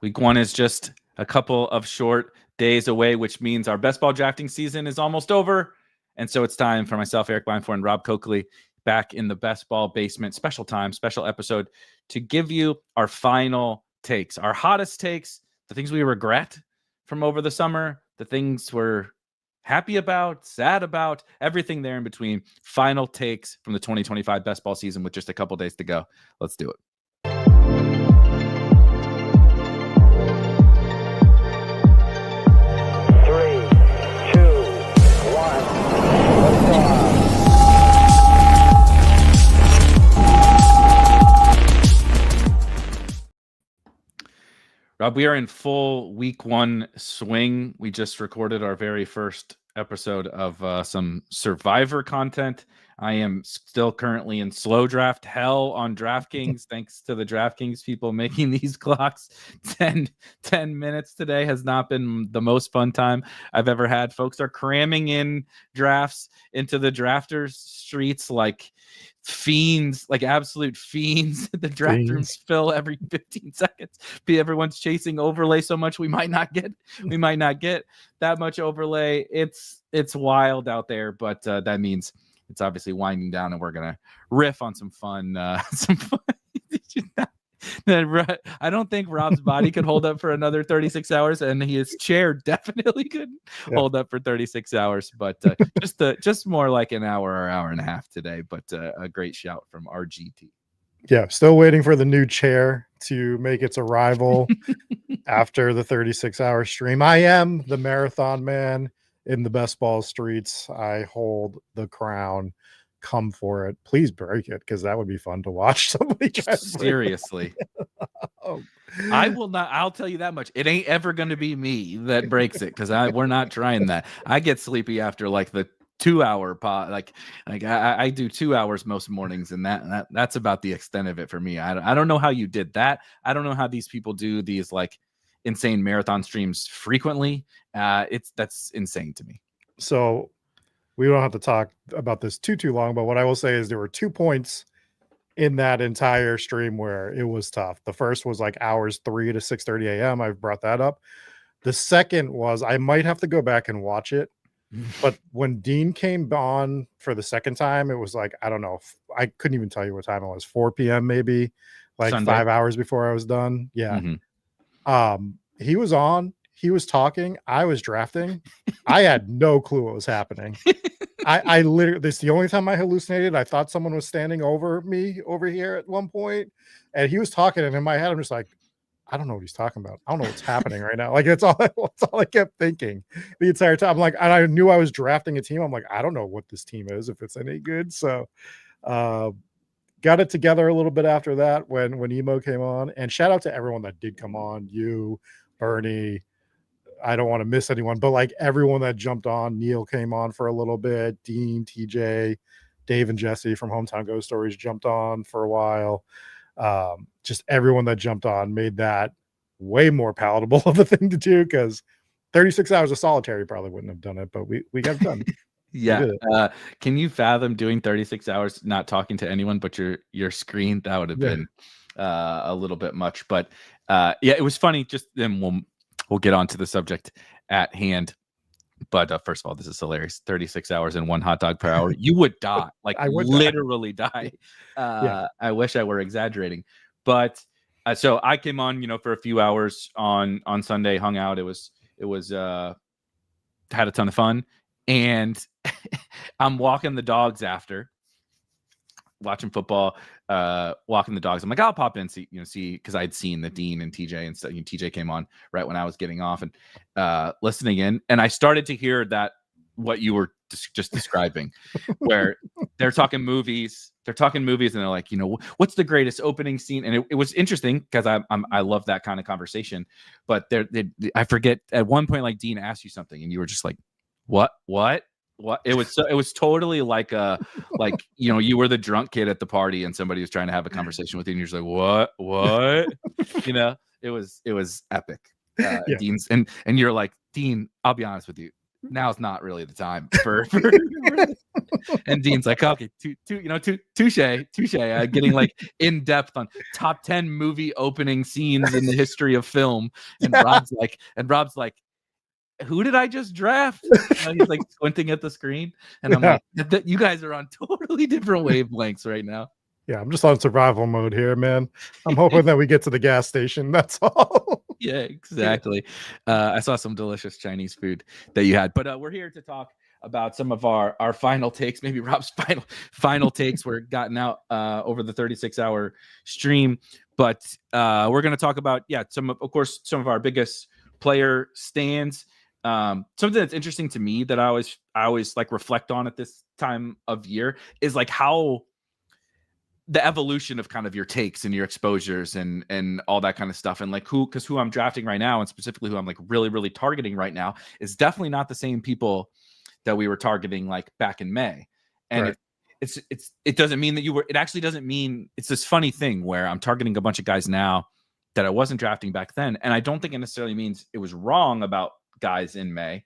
Week 1 is just a couple of short days away, which means our best ball drafting season is almost over. And so it's time for myself, Erik Beimfohr, and Rob Coakley back in the best ball basement. Special time, special episode to give you our final takes, our hottest takes, the things we regret from over the summer, the things we're happy about, sad about, everything there in between. Final takes from the 2025 best ball season with just a couple days to go. Let's do it. Rob, we are in full week 1 swing. We just recorded our very first episode of some Survivor content. I am still currently in slow draft hell on DraftKings, thanks to the DraftKings people making these clocks. 10 minutes today has not been the most fun time I've ever had. Folks are cramming in drafts into the drafters streets like fiends, like absolute fiends. The draft rooms fill every 15 seconds. Everyone's chasing overlay so much we might not get that much overlay. It's wild out there, but that means it's obviously winding down, and we're gonna riff on some fun. I don't think Rob's body could hold up for another 36 hours, and his chair definitely couldn't hold up for 36 hours. But just more like an hour or hour and a half today. But a great shout from RGT. Yeah, still waiting for the new chair to make its arrival after the 36-hour stream. I am the marathon man in the best ball streets. I hold the crown. Come for it. Please break it, because that would be fun to watch somebody try. Seriously. I will not. I'll tell you that much. It ain't ever going to be me that breaks it, because we're not trying that. I get sleepy after like the 2-hour pod. Like I do 2 hours most mornings, and that's about the extent of it for me. I don't know how you did that. I don't know how these people do these like insane marathon streams frequently. That's insane to me. So we don't have to talk about this too long, but what I will say is there were 2 points in that entire stream where it was tough. The first was like hours 3 to 6:30 a.m. I've brought that up. The second was, I might have to go back and watch it, but when Dean came on for the second time, it was like, I don't know, I couldn't even tell you what time it was, 4 p.m. maybe, like Sunday. 5 hours before I was done. Yeah. Mm-hmm. He was on, he was talking, I was drafting. I had no clue what was happening. I literally, this is the only time I hallucinated. I thought someone was standing over me over here at one point, and he was talking, and in my head I'm just like, I don't know what he's talking about. I don't know what's happening right now. Like that's all I kept thinking the entire time. I'm like, and I knew I was drafting a team. I'm like, I don't know what this team is, if it's any good. So got it together a little bit after that when Emo came on. And shout out to everyone that did come on. You, Bernie, I don't want to miss anyone, but like everyone that jumped on. Neil came on for a little bit. Dean, TJ, Dave, and Jesse from Hometown Ghost Stories jumped on for a while. Just everyone that jumped on made that way more palatable of a thing to do, because 36 hours of solitary probably wouldn't have done it, but we got it done. Yeah. Can you fathom doing 36 hours not talking to anyone but your screen? That would have been a little bit much, but yeah, it was funny. Just then we'll get on to the subject at hand. But first of all, this is hilarious. 36 hours and 1 hot dog per hour. You would die. Like I would literally die. I wish I were exaggerating. But so I came on, for a few hours on Sunday, hung out. It was had a ton of fun. And I'm walking the dogs after watching football, walking the dogs. I'm like, I'll pop in, see, because I'd seen the Dean and TJ and stuff. TJ came on right when I was getting off and listening in. And I started to hear that what you were just describing, where they're talking movies. And they're like, what's the greatest opening scene? And it was interesting because I love that kind of conversation. But I forget at one point, like Dean asked you something and you were just like, what? It was totally like you were the drunk kid at the party and somebody was trying to have a conversation with you and you're just like, what? It was epic. Dean's and you're like, Dean, I'll be honest with you. now's not really the time for and Dean's like, okay, touche, getting like in depth on top 10 movie opening scenes in the history of film. And Rob's like, who did I just draft? He's like squinting at the screen, and I'm like, you guys are on totally different wavelengths right now. Yeah, I'm just on survival mode here, man. I'm hoping that we get to the gas station. That's all. Yeah, exactly. I saw some delicious Chinese food that you had, but we're here to talk about some of our final takes, maybe Rob's final takes were gotten out over the 36-hour stream. But we're going to talk about, some of our biggest player stands. Something that's interesting to me that I always like reflect on at this time of year is like how the evolution of kind of your takes and your exposures and all that kind of stuff. And like who I'm drafting right now, and specifically who I'm like really, really targeting right now, is definitely not the same people that we were targeting like back in May. And right. It doesn't mean that it actually doesn't mean it's this funny thing where I'm targeting a bunch of guys now that I wasn't drafting back then. And I don't think it necessarily means it was wrong about guys in May.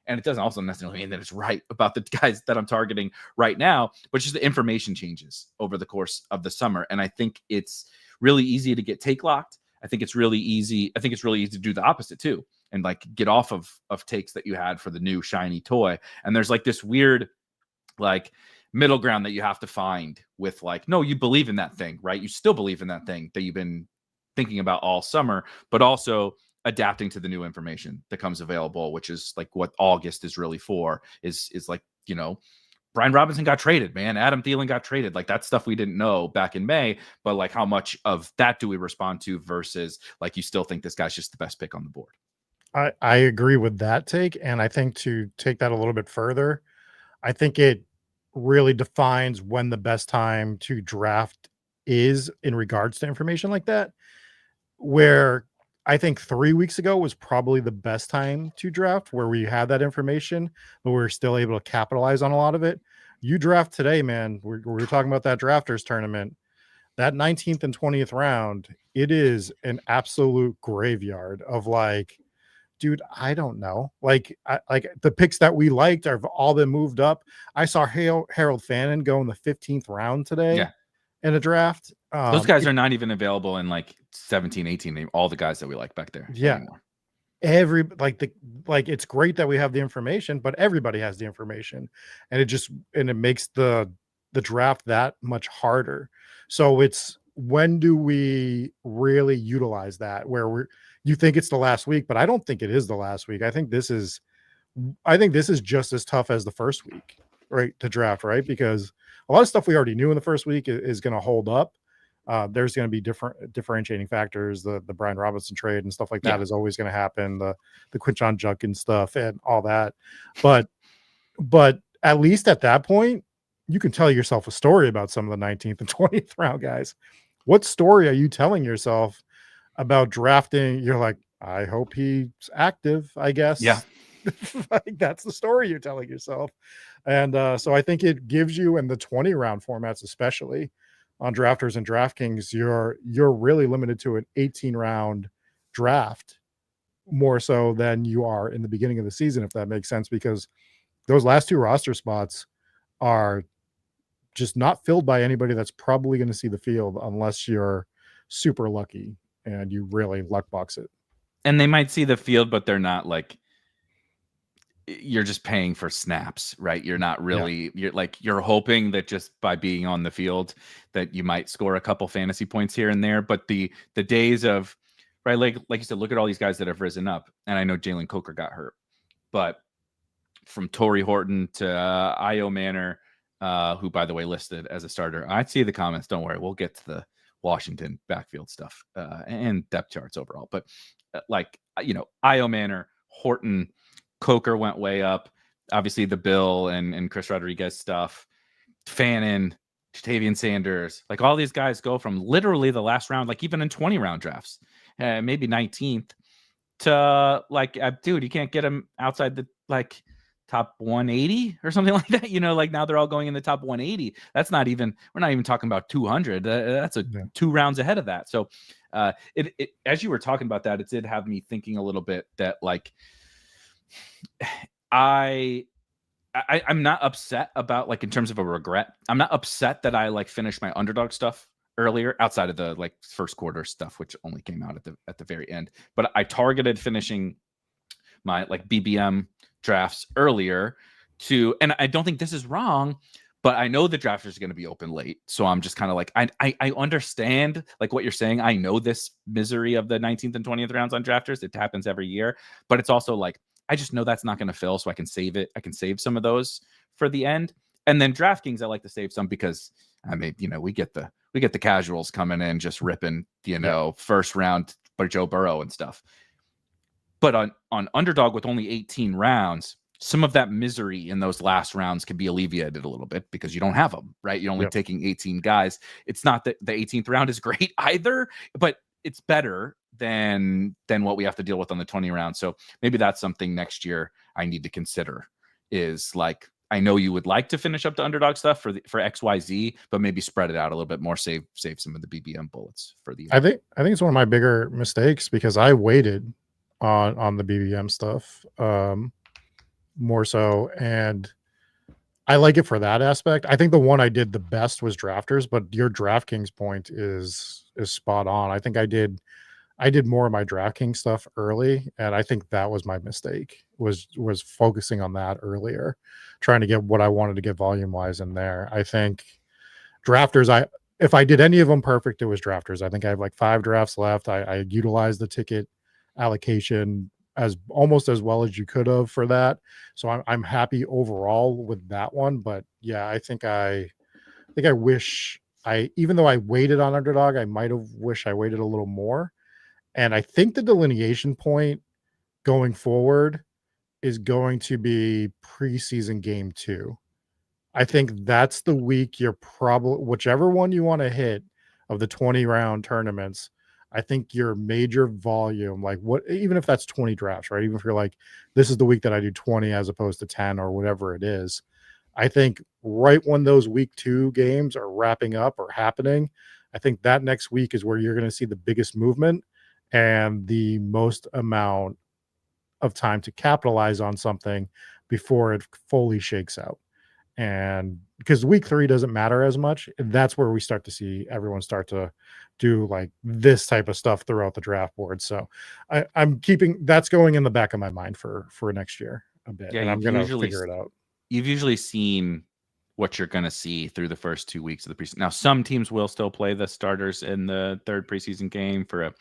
And it doesn't also necessarily mean that it's right about the guys that I'm targeting right now, but just the information changes over the course of the summer. And I think it's really easy to get take locked. I think it's really easy to do the opposite too, and like get off of takes that you had for the new shiny toy. And there's like this weird like middle ground that you have to find with like, no, you believe in that thing, right? You still believe in that thing that you've been thinking about all summer, but also adapting to the new information that comes available, which is like what August is really for, is like, Brian Robinson got traded, man. Adam Thielen got traded. Like that stuff we didn't know back in May, but like how much of that do we respond to versus like, you still think this guy's just the best pick on the board? I agree with that take. And I think to take that a little bit further, I think it really defines when the best time to draft is in regards to information like that, where I think 3 weeks ago was probably the best time to draft, where we had that information, but we were still able to capitalize on a lot of it. You draft today, man. We're talking about that drafters tournament, that 19th and 20th round. It is an absolute graveyard of like, dude, I don't know. Like, like the picks that we liked have all been moved up. I saw Harold Fannin go in the 15th round today in a draft. Those guys are not even available in like 17, 18, all the guys that we like back there. Yeah. Anymore. It's great that we have the information, but everybody has the information, and it makes the draft that much harder. So it's, when do we really utilize that, where you think it's the last week, but I don't think it is the last week. I think this is just as tough as the first week, right, to draft, right? Because a lot of stuff we already knew in the first week is going to hold up. There's going to be different differentiating factors. The Brian Robinson trade and stuff like that is always going to happen. The Quinshon Judkins stuff and all that. But at least at that point, you can tell yourself a story about some of the 19th and 20th round guys. What story are you telling yourself about drafting? You're like, I hope he's active, I guess. Yeah. Like that's the story you're telling yourself. And so I think it gives you, in the 20 round formats, especially on Drafters and DraftKings, you're really limited to an 18 round draft, more so than you are in the beginning of the season, if that makes sense, because those last two roster spots are just not filled by anybody that's probably going to see the field unless you're super lucky and you really luck box it. And they might see the field, but they're not like, you're just paying for snaps, right? You're not really, you're hoping that just by being on the field that you might score a couple fantasy points here and there. But the days of, right, like you said, look at all these guys that have risen up. And I know Jalen Coker got hurt, but from Torrey Horton to Io Manor, who, by the way, listed as a starter. I see the comments. Don't worry. We'll get to the Washington backfield stuff and depth charts overall. But Io Manor, Horton, Coker went way up. Obviously, the Bill and Chris Rodriguez stuff. Fannin, Jatavian Sanders. Like all these guys go from literally the last round, like even in 20 round drafts, maybe 19th, to like, dude, you can't get him outside the like top 180 or something like that. Like now they're all going in the top 180. We're not even talking about 200. That's 2 rounds ahead of that. So it as you were talking about that, it did have me thinking a little bit that like, I'm not upset about, like, in terms of a regret. I'm not upset that I like finished my underdog stuff earlier, outside of the like first quarter stuff, which only came out at the very end. But I targeted finishing my like BBM drafts earlier and I don't think this is wrong, but I know the drafters are going to be open late. So I'm just kind of like, I understand like what you're saying. I know this misery of the 19th and 20th rounds on drafters. It happens every year, but it's also like, I just know that's not going to fill, so I can save it. I can save some of those for the end. And then DraftKings, I like to save some because I mean, we get the casuals coming in just ripping, first round by Joe Burrow and stuff. But on Underdog with only 18 rounds, some of that misery in those last rounds can be alleviated a little bit because you don't have them, right? You're only taking 18 guys. It's not that the 18th round is great either, but it's better than what we have to deal with on the 20 rounds. So maybe that's something next year I need to consider, is like, I know you would like to finish up the underdog stuff for XYZ, but maybe spread it out a little bit more, save some of the BBM bullets for the end. I think it's one of my bigger mistakes because I waited on the BBM stuff more so, and I like it for that aspect. I think the one I did the best was drafters, but your DraftKings point is spot on. I think I did more of my DraftKings stuff early, and I think that was my mistake, was focusing on that earlier, trying to get what I wanted to get volume wise in there. I think drafters, if I did any of them perfect, it was drafters. I think I have like 5 drafts left. I utilized the ticket allocation as almost as well as you could have for that, so I'm happy overall with that one. But yeah, I think I wish even though I waited on underdog, I might have wished I waited a little more. And I think the delineation point going forward is going to be preseason game 2. I think that's the week you're probably, whichever one you want to hit of the 20 round tournaments, I think your major volume, like even if that's 20 drafts, right? Even if you're like, this is the week that I do 20 as opposed to 10 or whatever it is, I think right when those week 2 games are wrapping up or happening, I think that next week is where you're going to see the biggest movement and the most amount of time to capitalize on something before it fully shakes out. And because week 3 doesn't matter as much, that's where we start to see everyone start to do like this type of stuff throughout the draft board. So I'm keeping that's going in the back of my mind for next year a bit, and I'm going to figure it out. You've usually seen what you're going to see through the first 2 weeks of the preseason. Now, some teams will still play the starters in the third preseason game for a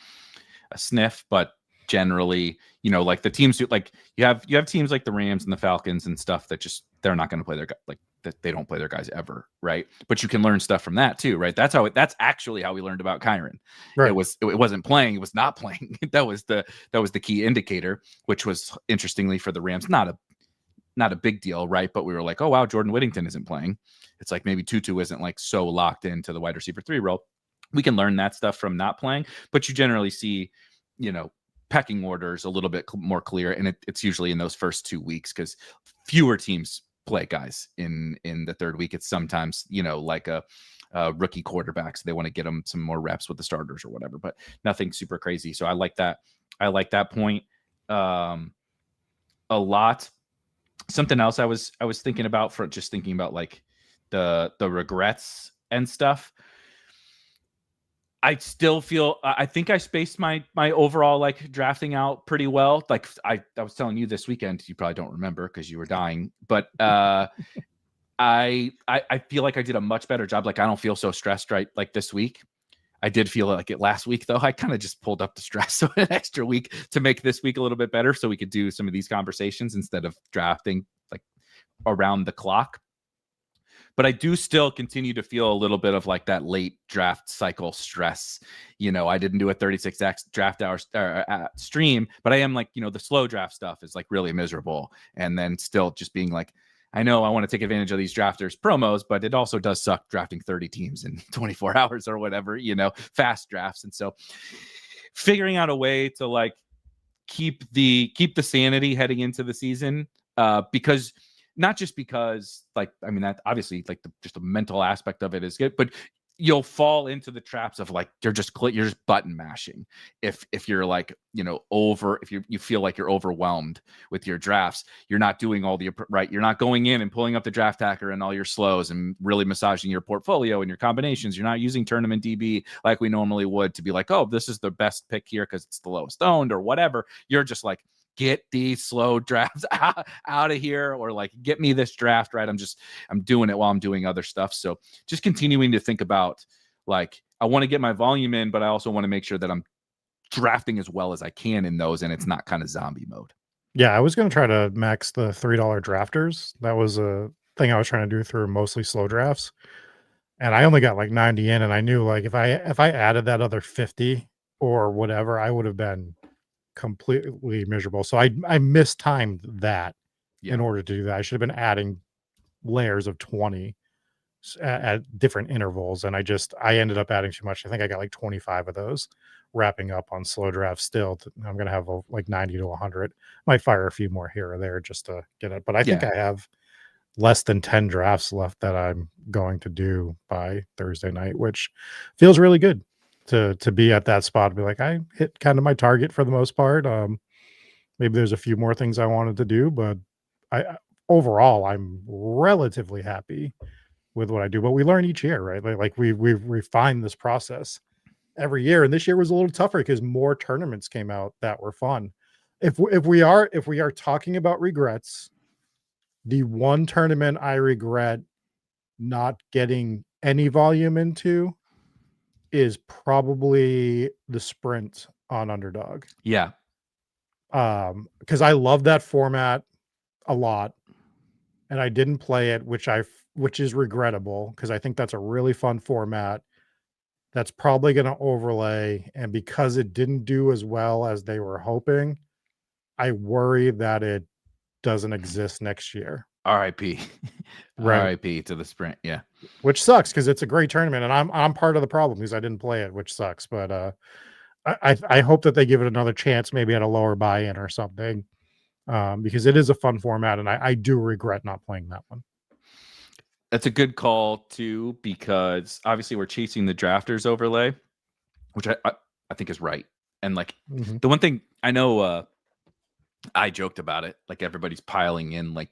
sniff, but generally, like the teams who, like, you have teams like the Rams and the Falcons and stuff that just, they're not going to play their, like, that they don't play their guys ever, right? But you can learn stuff from that too, right? That's actually how we learned about Kyron. Right. It wasn't playing, it was not playing. that was the key indicator, which was, interestingly, for the Rams, not a big deal, right? But we were like, oh wow, Jordan Whittington isn't playing. It's like maybe Tutu isn't like so locked into the wide receiver 3 role. We can learn that stuff from not playing, but you generally see, pecking orders a little bit more clear, and it's usually in those first 2 weeks because fewer teams play guys in the third week. It's sometimes like a rookie quarterback, so they want to get them some more reps with the starters or whatever, but nothing super crazy. So I like that point a lot. Something else I was thinking about, for just thinking about like the regrets and stuff. I still feel, I think I spaced my overall like drafting out pretty well. Like I was telling you this weekend, you probably don't remember because you were dying, but I feel like I did a much better job. Like I don't feel so stressed right like this week. I did feel like it last week though. I kind of just pulled up the stress so an extra week to make this week a little bit better so we could do some of these conversations instead of drafting like around the clock. But I do still continue to feel a little bit of like that late draft cycle stress. I didn't do a 36x draft hour stream, but I am like, the slow draft stuff is like really miserable. And then still just being like, I know I want to take advantage of these drafters promos, but it also does suck drafting 30 teams in 24 hours or whatever, fast drafts. And so figuring out a way to like keep the sanity heading into the season, because not just because, like, I mean, that obviously like just the mental aspect of it is good, but you'll fall into the traps of like you're just button mashing. If you're like, you know, if you feel like you're overwhelmed with your drafts, you're not doing all the right. You're not going in and pulling up the draft hacker and all your slows and really massaging your portfolio and your combinations. You're not using tournament DB like we normally would to be like, oh, this is the best pick here because it's the lowest owned or whatever. You're just like, get these slow drafts out of here, or like, get me this draft, right? I'm doing it while I'm doing other stuff. So just continuing to think about like, I want to get my volume in, but I also want to make sure that I'm drafting as well as I can in those, and it's not kind of zombie mode. Yeah, I was going to try to max the $3 drafters. That was a thing I was trying to do through mostly slow drafts. And I only got like 90 in, and I knew like if I added that other 50 or whatever, I would have been completely miserable. So I mistimed that in order to do that. I should have been adding layers of 20 at different intervals, and I ended up adding too much. I think I got like 25 of those wrapping up on slow draft still. I'm going to have like 90 to 100. Might fire a few more here or there just to get it. But I think I have less than 10 drafts left that I'm going to do by Thursday night, which feels really good to be at that spot. Be like, I hit kind of my target for the most part. Maybe there's a few more things I wanted to do, but overall I'm relatively happy with what I do. But we learn each year, right? Like we refine this process every year, and this year was a little tougher because more tournaments came out that were fun. If we are talking about regrets, the one tournament I regret not getting any volume into is probably the sprint on Underdog. Yeah. Because I love that format a lot, and I didn't play it, which is regrettable because I think that's a really fun format that's probably going to overlay. And because it didn't do as well as they were hoping, I worry that it doesn't exist next year. RIP. Right. RIP to the sprint. Yeah. Which sucks because it's a great tournament, and I'm part of the problem because I didn't play it, which sucks. But I hope that they give it another chance, maybe at a lower buy-in or something, because it is a fun format, and I do regret not playing that one. That's a good call too, because obviously we're chasing the drafters overlay, which I think is right. And like the one thing I know, I joked about it, like everybody's piling in like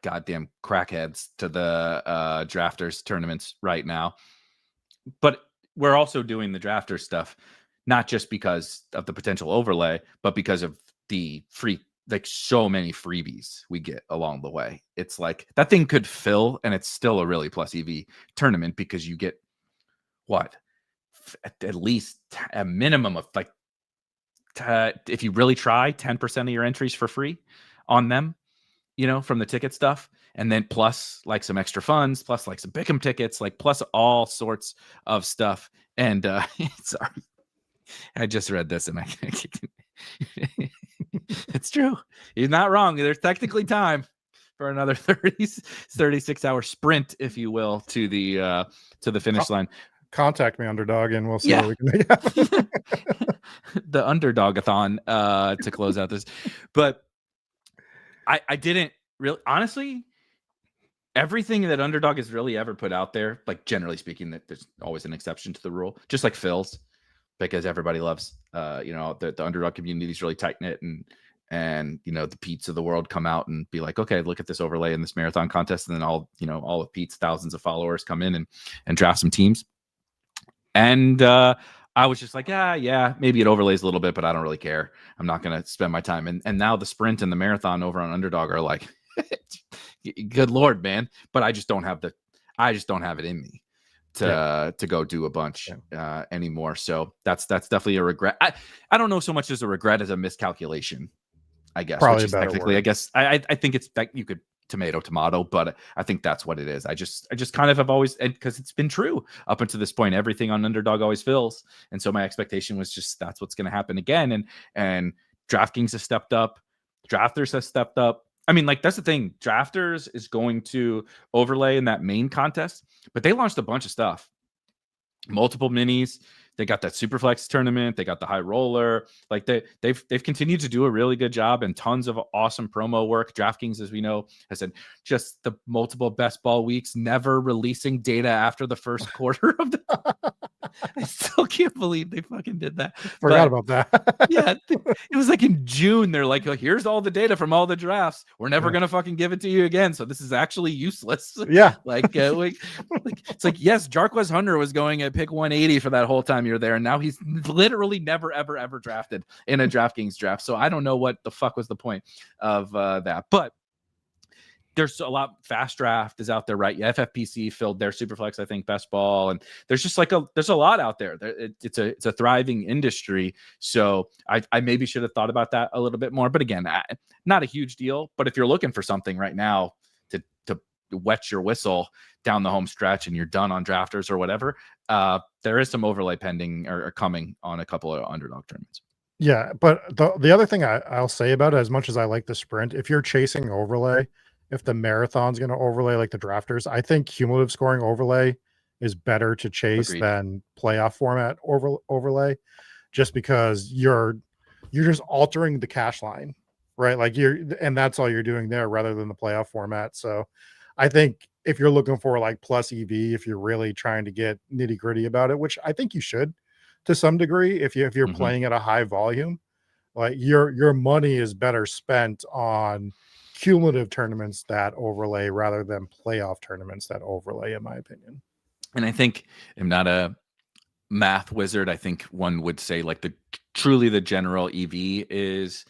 goddamn crackheads to the drafters tournaments right now, but we're also doing the drafters stuff not just because of the potential overlay, but because of the free, like so many freebies we get along the way. It's like that thing could fill, and it's still a really plus EV tournament because you get what, at least a minimum of like, if you really try, 10% of your entries for free on them, you know, from the ticket stuff. And then plus like some extra funds, plus like some pick'em tickets, like plus all sorts of stuff. And sorry, I just read this and it's true. He's not wrong. There's technically time for another 36 hour sprint, if you will, to the finish line. Contact me, Underdog, and we'll see what we can make happen. The Underdog-a-thon to close out this. But I didn't really, honestly, everything that Underdog has really ever put out there, like generally speaking, that there's always an exception to the rule, just like Phil's, because everybody loves, you know, the Underdog community is really tight knit, and you know, the Pete's of the world come out and be like, okay, look at this overlay in this marathon contest, and then all of Pete's thousands of followers come in and draft some teams. And I was just like, yeah, maybe it overlays a little bit, but I don't really care. I'm not going to spend my time. And now the sprint and the marathon over on Underdog are like, good Lord, man. But I just don't have it in me to go do a bunch anymore. So that's definitely a regret. I don't know so much as a regret as a miscalculation, I guess. Probably which is technically, I guess I think it's that you could tomato, but I think that's what it is. I just kind of have always, because it's been true up until this point, everything on Underdog always fills. And so my expectation was just, that's what's going to happen again. And DraftKings has stepped up. Drafters has stepped up. I mean, like, that's the thing. Drafters is going to overlay in that main contest, but they launched a bunch of stuff, multiple minis. They got that Superflex tournament. They got the high roller. Like they've continued to do a really good job, and tons of awesome promo work. DraftKings, as we know, has said just the multiple best ball weeks, never releasing data after the first quarter of the. I still can't believe they fucking did that. Forgot about that. Yeah, it was like in June. They're like, here's all the data from all the drafts. We're never gonna fucking give it to you again. So this is actually useless. Yeah, like it's like, yes, Jarquez Hunter was going at pick 180 for that whole time you're there, and now he's literally never ever drafted in a DraftKings draft. So I don't know what the fuck was the point of that, but. There's a lot. Fast Draft is out there, right? Yeah, FFPC filled their Superflex, I think, best ball, and there's just like there's a lot out there. It's a thriving industry. So I maybe should have thought about that a little bit more. But again, not a huge deal. But if you're looking for something right now to wet your whistle down the home stretch and you're done on drafters or whatever, there is some overlay pending or coming on a couple of underdog tournaments. Yeah, but the other thing I'll say about it, as much as I like the sprint, if you're chasing overlay. If the marathon's going to overlay like the drafters, I think cumulative scoring overlay is better to chase than playoff format overlay, just because you're just altering the cash line, right? Like and that's all you're doing there rather than the playoff format. So I think if you're looking for like plus EV, if you're really trying to get nitty gritty about it, which I think you should to some degree, if you're playing at a high volume, like your money is better spent on cumulative tournaments that overlay rather than playoff tournaments that overlay, in my opinion. And I think I'm not a math wizard. I think one would say like truly the general EV is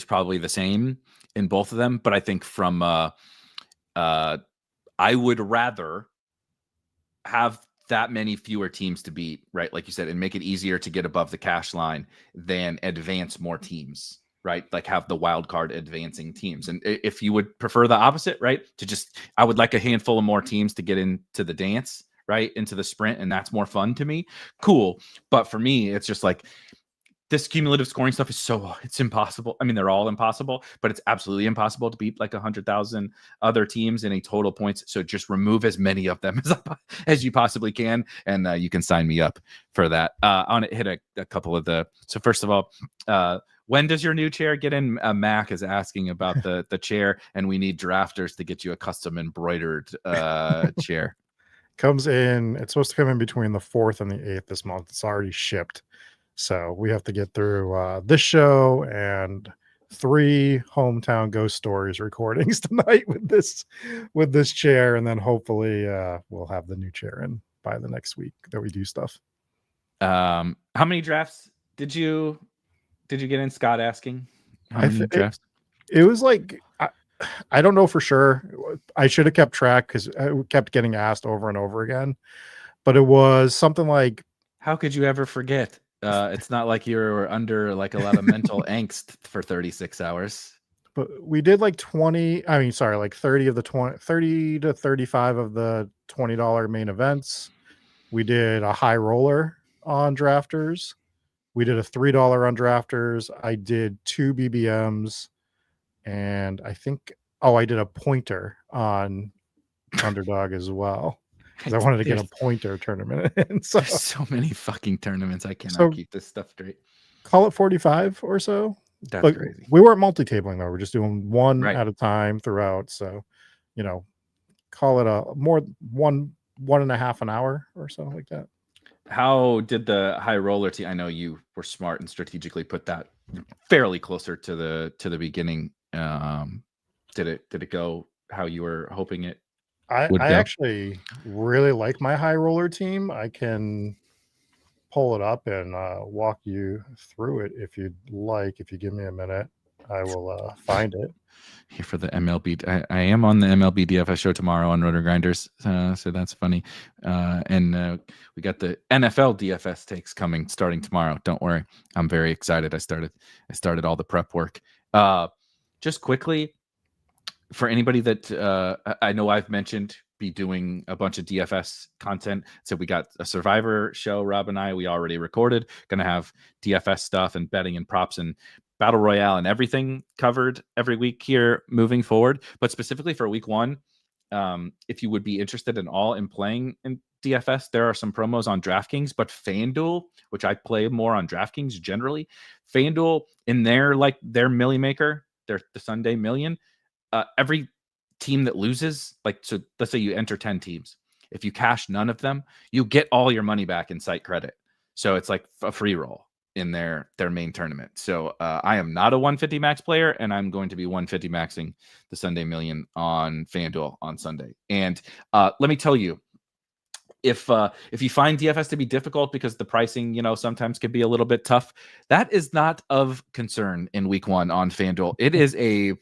probably the same in both of them. But I think from I would rather have that many fewer teams to beat, right? Like you said, and make it easier to get above the cash line than advance more teams. Right, like have the wild card advancing teams. And if you would prefer the opposite, right, I would like a handful of more teams to get into the dance, right, into the sprint, and that's more fun to me. Cool, but for me, it's just like this cumulative scoring stuff is it's impossible. I mean, they're all impossible, but it's absolutely impossible to beat like 100,000 other teams in a total points. So just remove as many of them as you possibly can, and you can sign me up for that. I want to hit a couple of so first of all, when does your new chair get in? Mac is asking about the chair, and we need drafters to get you a custom embroidered chair. Comes in. It's supposed to come in between the 4th and the 8th this month. It's already shipped. So we have to get through this show and 3 hometown ghost stories recordings tonight with this chair, and then hopefully we'll have the new chair in by the next week that we do stuff. How many drafts did you get in? Scott asking. How many drafts? It was like I don't know for sure. I should have kept track because I kept getting asked over and over again. But it was something like, how could you ever forget? It's not like you were under like a lot of mental angst for 36 hours. But we did like 30 of the 30 to 35 of the $20 main events. We did a high roller on drafters. We did a $3 on drafters. I did 2 BBMs, and I think I did a pointer on Underdog as well. Because I wanted to get a pointer tournament in. So there's so many fucking tournaments. I cannot keep this stuff straight. Call it 45 or so. That's crazy. We weren't multi-tabling though. We're just doing one at a time throughout. So, call it one and a half an hour or so like that. How did the high roller team? I know you were smart and strategically put that fairly closer to the beginning. Did it go how you were hoping it? I actually really like my high roller team. I can pull it up and walk you through it if you'd like. If you give me a minute, I will find it. Here for the MLB. I am on the MLB DFS show tomorrow on Rotor Grinders, so that's funny. And we got the NFL DFS takes coming starting tomorrow. Don't worry, I'm very excited. I started all the prep work. Just quickly, for anybody that I know I've mentioned be doing a bunch of DFS content. So we got a Survivor show, Rob and I, we already recorded. Going to have DFS stuff and betting and props and Battle Royale and everything covered every week here moving forward. But specifically for week 1, if you would be interested in playing in DFS, there are some promos on DraftKings, but FanDuel, which I play more on DraftKings generally, FanDuel in their Millie Maker, the Sunday Million, every team that loses, so let's say you enter 10 teams. If you cash none of them, you get all your money back in site credit. So it's like a free roll in their main tournament. So I am not a 150 max player, and I'm going to be 150 maxing the Sunday Million on FanDuel on Sunday. And let me tell you, if you find DFS to be difficult because the pricing, sometimes can be a little bit tough, that is not of concern in week 1 on FanDuel. It is a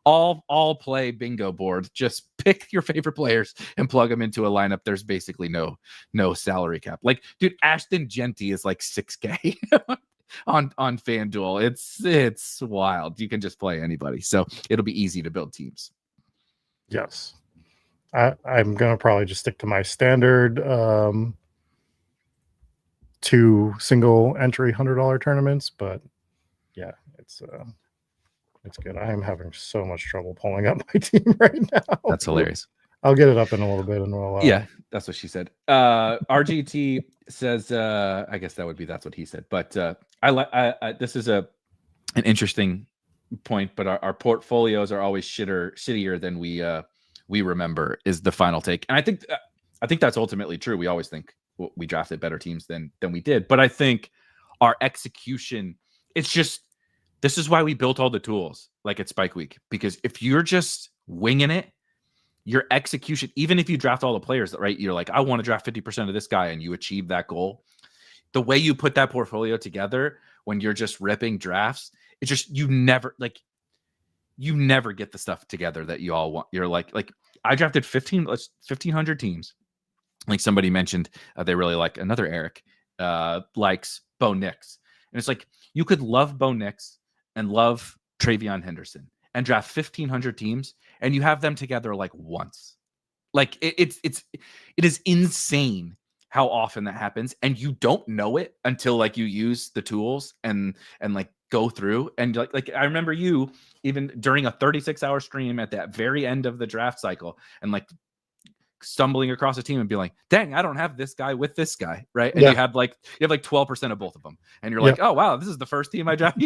all play bingo board. Just pick your favorite players and plug them into a lineup. There's basically no salary cap. Like, dude, Ashton Genty is like 6K on FanDuel. It's wild. You can just play anybody. So it'll be easy to build teams. Yes. I'm going to probably just stick to my standard 2 single entry $100 tournaments, but yeah, it's good. I am having so much trouble pulling up my team right now. That's hilarious. I'll get it up in a little bit and we'll yeah, that's what she said. RGT says I guess that's what he said, but I this is an interesting point, but our portfolios are always shittier than we remember, is the final take. And I think that's ultimately true. We always think we drafted better teams than we did. But I think our execution, this is why we built all the tools like at Spike Week. Because if you're just winging it, your execution, even if you draft all the players, right, you're like, I want to draft 50% of this guy, and you achieve that goal. The way you put that portfolio together when you're just ripping drafts, it's just, you never get the stuff together that you all want. You're like I drafted 1,500 teams. Like somebody mentioned, they really like, another Erik likes Bo Nix. And it's like, you could love Bo Nix and love Travion Henderson and draft 1,500 teams, and you have them together like once. Like it is insane how often that happens, and you don't know it until like you use the tools and like go through. And like I remember you even during a 36-hour stream at that very end of the draft cycle, and like stumbling across a team and being like, dang, I don't have this guy with this guy, right? And you have like 12% of both of them, and you're like, oh wow, this is the first team I draft,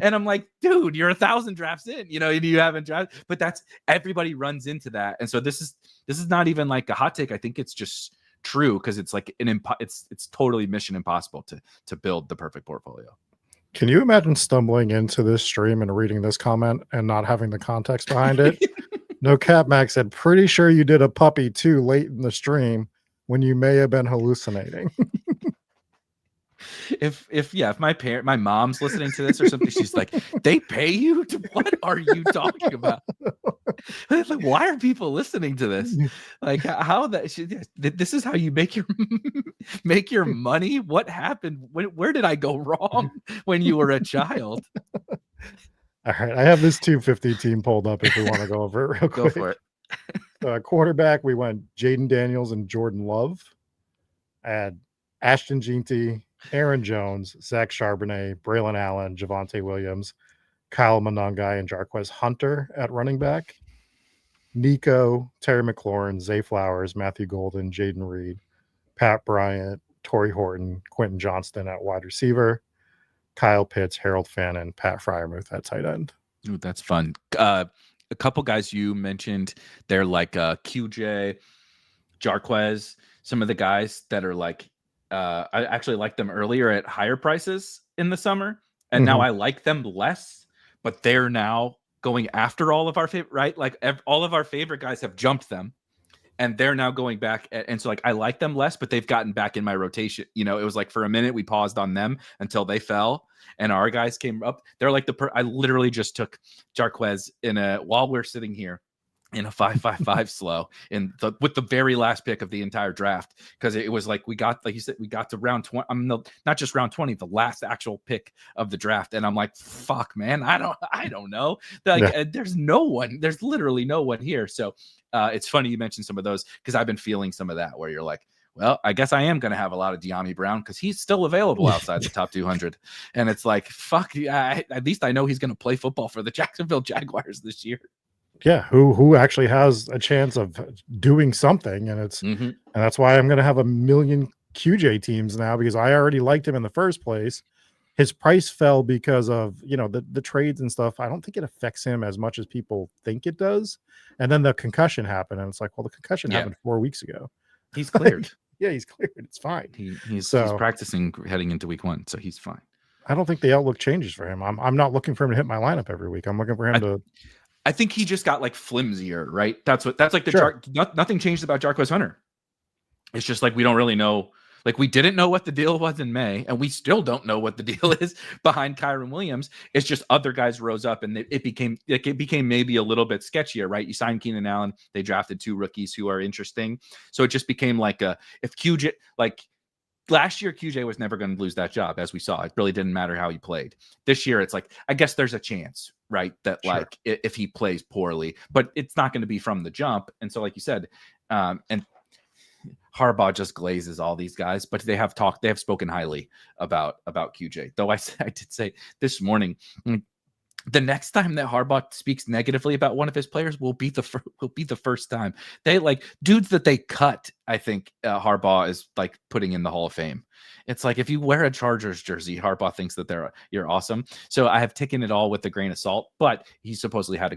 and I'm like, dude, you're 1,000 drafts in, and you haven't drafted. But that's, everybody runs into that. And so this is not even like a hot take. I think it's just true, because it's like it's totally mission impossible to build the perfect portfolio. Can you imagine stumbling into this stream and reading this comment and not having the context behind it? No cap, Max said, pretty sure you did a puppy too late in the stream when you may have been hallucinating. If my mom's listening to this or something, she's like, they pay you to, what are you talking about? Like, why are people listening to this? Like, how this is how you make your money? What happened? Where did I go wrong when you were a child? All right, I have this 250 team pulled up if we want to go over it real quick. Go for it. Quarterback, we went Jaden Daniels and Jordan Love. I had Ashton Genty, Aaron Jones, Zach Charbonnet, Braylon Allen, Javonte Williams, Kyle Monangai, and Jarquez Hunter at running back. Nico, Terry McLaurin, Zay Flowers, Matthew Golden, Jaden Reed, Pat Bryant, Torrey Horton, Quentin Johnston at wide receiver, Kyle Pitts, Harold Fannin, Pat Fryermuth at tight end. Ooh, that's fun. A couple guys you mentioned, they're like QJ, Jarquez, some of the guys that are like, I actually liked them earlier at higher prices in the summer, and now I like them less, but they're now going after all of our favorite, right? Like all of our favorite guys have jumped them, and they're now going back. And so like, I like them less, but they've gotten back in my rotation. It was like for a minute we paused on them until they fell, and our guys came up. They're like I literally just took Jarquez while we're sitting here in a 5.55 slow with the very last pick of the entire draft, because it was like, we got, like you said, we got to round 20. Not just round 20, the last actual pick of the draft, and I'm like, fuck, man, I don't know. Like, there's no one. There's literally no one here. So it's funny you mentioned some of those, because I've been feeling some of that, where you're like, well, I guess I am going to have a lot of De'Ami Brown because he's still available outside the top 200. And it's like, fuck, at least I know he's going to play football for the Jacksonville Jaguars this year. Yeah, who actually has a chance of doing something, and and that's why I'm going to have a million QJ teams now, because I already liked him in the first place. His price fell because of, the trades and stuff. I don't think it affects him as much as people think it does. And then the concussion happened, and it's like, well, the concussion happened 4 weeks ago. He's cleared. Yeah, he's cleared. It's fine. He's practicing heading into week 1, so he's fine. I don't think the outlook changes for him. I'm not looking for him to hit my lineup every week. I'm looking for him to. I think he just got like flimsier, right? That's like the nothing changed about Jarquez Hunter. It's just like we don't really know. Like we didn't know what the deal was in May, and we still don't know what the deal is behind Kyron Williams. It's just other guys rose up, and it became maybe a little bit sketchier, right? You signed Keenan Allen, they drafted 2 rookies who are interesting, so it just became like if QJ, like last year, QJ was never going to lose that job, as we saw. It really didn't matter how he played. This year, it's like, I guess there's a chance, right, that like if he plays poorly, but it's not going to be from the jump. And so, like you said, and Harbaugh just glazes all these guys, but they have spoken highly about QJ. Though I did say this morning, the next time that Harbaugh speaks negatively about one of his players will be the first time. They like dudes that they cut. I think Harbaugh is like putting in the Hall of Fame. It's like if you wear a Chargers jersey, Harbaugh thinks that you're awesome. So I have taken it all with a grain of salt. But he supposedly had a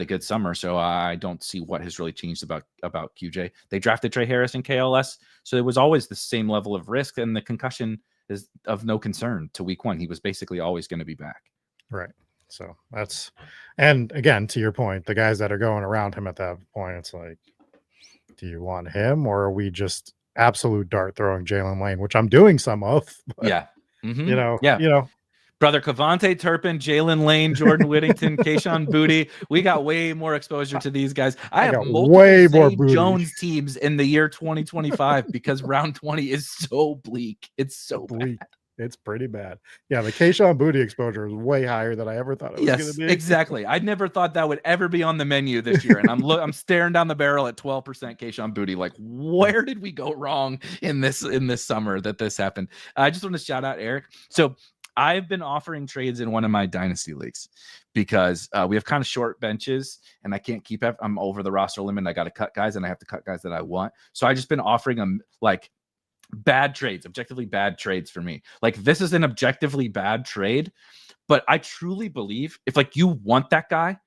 good summer, so I don't see what has really changed about QJ. They drafted Trey Harris in KLS, so it was always the same level of risk, and the concussion is of no concern to week 1. He was basically always going to be back. Right. So and again, to your point, the guys that are going around him at that point, it's like, do you want him, or are we just absolute dart throwing Jalen Lane, which I'm doing some of? But, Brother Cavante Turpin, Jalen Lane, Jordan Whittington, Kayshon Boutte. We got way more exposure to these guys. I have multiple way more Jones teams in the year 2025 because round 20 is so bleak. It's so bleak. Bad. It's pretty bad. Yeah, the Kayshon Boutte exposure is way higher than I ever thought it was going to be. Exactly. I never thought that would ever be on the menu this year, and I'm staring down the barrel at 12% Kayshon Boutte. Like, where did we go wrong in this summer that this happened? I just want to shout out Eric. So I've been offering trades in one of my dynasty leagues because we have kind of short benches, and I can't keep. I'm over the roster limit. And I got to cut guys, and I have to cut guys that I want. So I just been offering them like bad trades, objectively bad trades for me. Like this is an objectively bad trade, but I truly believe if like you want that guy,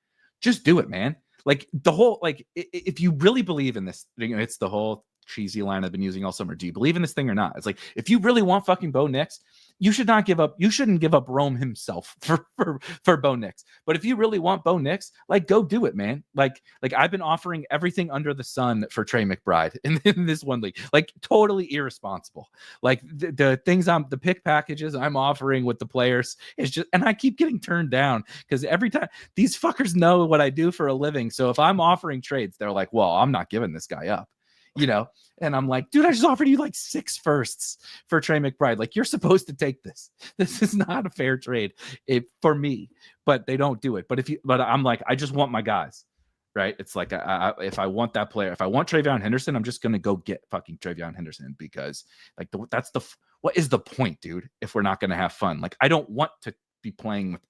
just do it, man. Like the whole, like if you really believe in this, it's the whole cheesy line I've been using all summer. Do you believe in this thing or not? It's like, if you really want fucking Bo Nix, you should not give up. You shouldn't give up Rome himself for Bo Nix. But if you really want Bo Nix, like go do it, man. Like I've been offering everything under the sun for Trey McBride in this one league, like totally irresponsible. Like the things the pick packages I'm offering with the players is just, and I keep getting turned down because every time these fuckers know what I do for a living. So if I'm offering trades, they're like, well, I'm not giving this guy up. And I'm like, dude, I just offered you like 6 firsts for Trey McBride. Like, you're supposed to take this. This is not a fair trade for me, but they don't do it. But I'm like, I just want my guys, right? It's like, if I want that player, if I want TreVeyon Henderson, I'm just going to go get fucking TreVeyon Henderson because like what is the point, dude? If we're not going to have fun, like, I don't want to be playing with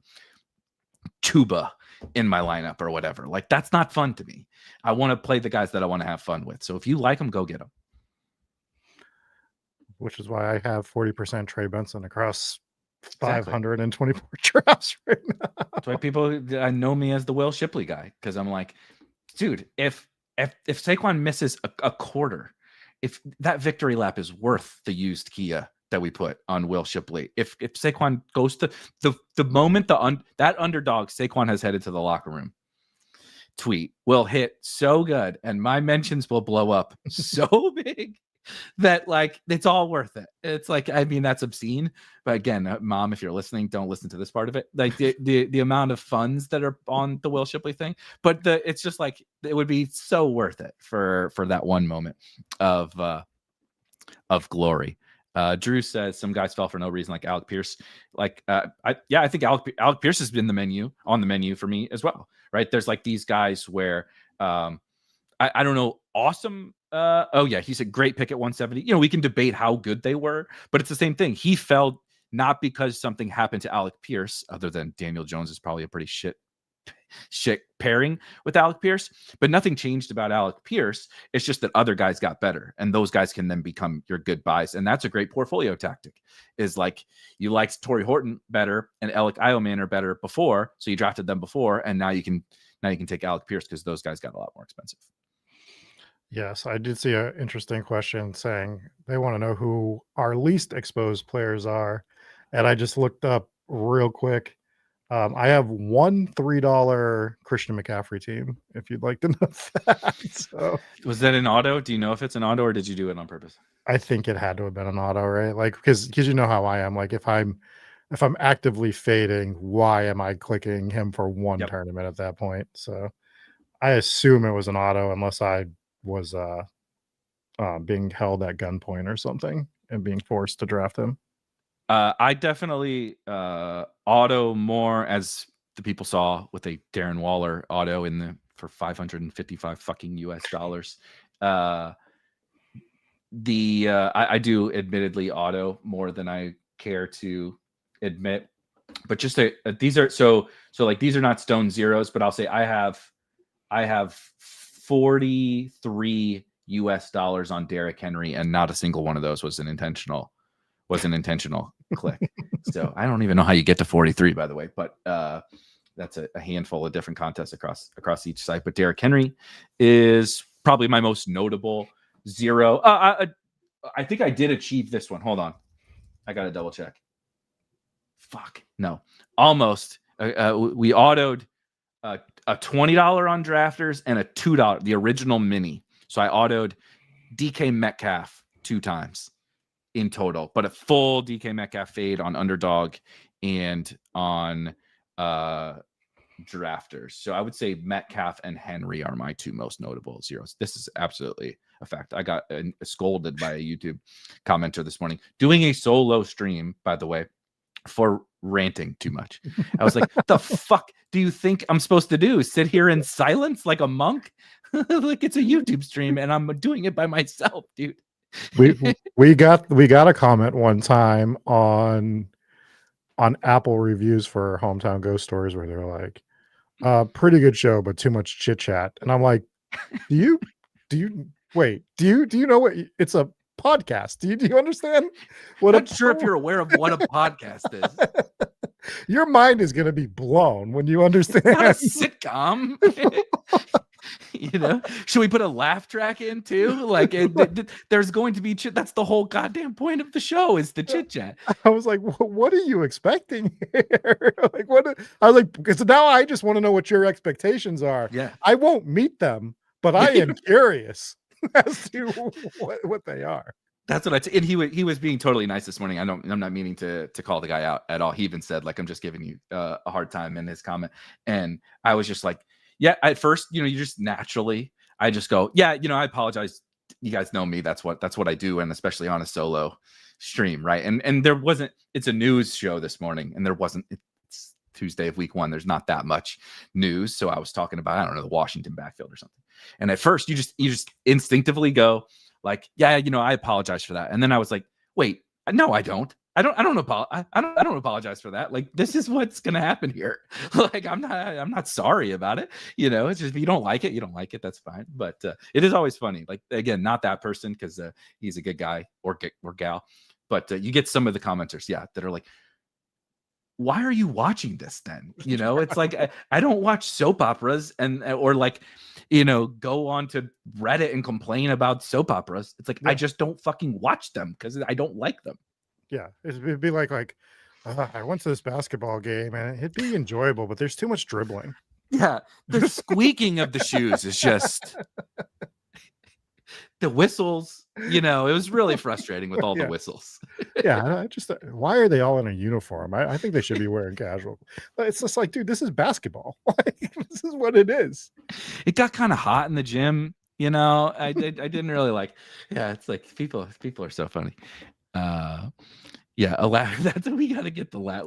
Tuba in my lineup or whatever. Like, that's not fun to me. I want to play the guys that I want to have fun with. So if you like them, go get them. Which is why I have 40% Trey Benson across 524 drafts right now. That's why people know me as the Will Shipley guy, because I'm like, dude, if Saquon misses a quarter, if that victory lap is worth the used Kia that we put on Will Shipley. If Saquon goes to the moment that underdog Saquon has headed to the locker room, tweet will hit so good and my mentions will blow up so big that like it's all worth it. It's like, I mean, that's obscene, but again, Mom, if you're listening, don't listen to this part of it. Like the amount of funds that are on the Will Shipley thing, but it's just like it would be so worth it for that one moment of glory. Drew says some guys fell for no reason, like Alec Pierce. Like, I think Alec Pierce has been on the menu for me as well, right? There's like these guys where I don't know, awesome. He's a great pick at 170. We can debate how good they were, but it's the same thing. He fell not because something happened to Alec Pierce, other than Daniel Jones is probably a pretty shit shit pairing with Alec Pierce, but nothing changed about Alec Pierce. It's just that other guys got better, and those guys can then become your good buys. And that's a great portfolio tactic, is like you liked Torrey Horton better and Alec Iomanner better before, so you drafted them before, and now you can take Alec Pierce because those guys got a lot more expensive. Yes, I did see an interesting question saying they want to know who our least exposed players are. And I just looked up real quick. I have one $3 Christian McCaffrey team, if you'd like to know that. So, was that an auto? Do you know if it's an auto, or did you do it on purpose? I think it had to have been an auto, right? Like, because you know how I am. Like, if I'm actively fading, why am I clicking him for one tournament at that point? So I assume it was an auto, unless I was being held at gunpoint or something and being forced to draft him. I definitely auto more, as the people saw with a Darren Waller auto for $555 fucking US. I do admittedly auto more than I care to admit, but just these are so like these are not stone zeros, but I'll say I have $43 US on Derrick Henry, and not a single one of those was an intentional click. So I don't even know how you get to 43, by the way, but that's a handful of different contests across each site. But Derrick Henry is probably my most notable zero. I think I did achieve this one. Hold on, I gotta double check. Fuck no, almost. We autoed a $20 on drafters and a $2, the original mini. So I autoed DK Metcalf 2 times in total, but a full DK Metcalf fade on Underdog and on drafters. So I would say Metcalf and Henry are my 2 most notable zeros. This is absolutely a fact. I got scolded by a YouTube commenter this morning doing a solo stream, by the way, for ranting too much. I was like, the fuck do you think I'm supposed to do? Sit here in silence like a monk? Like, it's a YouTube stream and I'm doing it by myself, dude. we got a comment one time on Apple reviews for Hometown Ghost Stories where they're like, pretty good show, but too much chit chat. And I'm like, do you know what it's a podcast? Do you understand what? I'm not sure if you're aware of what a podcast is. Your mind is going to be blown when you understand. It's not a sitcom. You know, should we put a laugh track in too? Like, there's going to be that's the whole goddamn point of the show, is the chit chat. I was like, what are you expecting here? Like, I was like, because now I just want to know what your expectations are. Yeah, I won't meet them, but I am curious as to what they are. That's what and he was being totally nice this morning. I'm not meaning to call the guy out at all. He even said, like, I'm just giving you a hard time in his comment. And I was just like, yeah, at first, you just naturally, I just go, yeah, I apologize. You guys know me. That's what I do. And especially on a solo stream. Right. And there wasn't, it's a news show this morning, and it's Tuesday of week 1. There's not that much news. So I was talking about, I don't know, the Washington backfield or something. And at first you just instinctively go like, yeah, I apologize for that. And then I was like, wait, no, I don't. I don't apologize for that. Like, this is what's gonna happen here. Like, I'm not sorry about it. It's just, if you don't like it, you don't like it. That's fine. But it is always funny. Like, again, not that person, because he's a good guy or gal. But you get some of the commenters, that are like, why are you watching this then? It's like, I don't watch soap operas or like, go on to Reddit and complain about soap operas. It's like, I just don't fucking watch them because I don't like them. Yeah, it'd be like I went to this basketball game and it'd be enjoyable, but there's too much dribbling. Yeah, the squeaking of the shoes is just the whistles. It was really frustrating with all the whistles. Yeah, why are they all in a uniform? I think they should be wearing casual. It's just like, dude, this is basketball. Like, this is what it is. It got kind of hot in the gym. I didn't really like. Yeah, it's like people are so funny. A laugh. That's we got to get the laugh.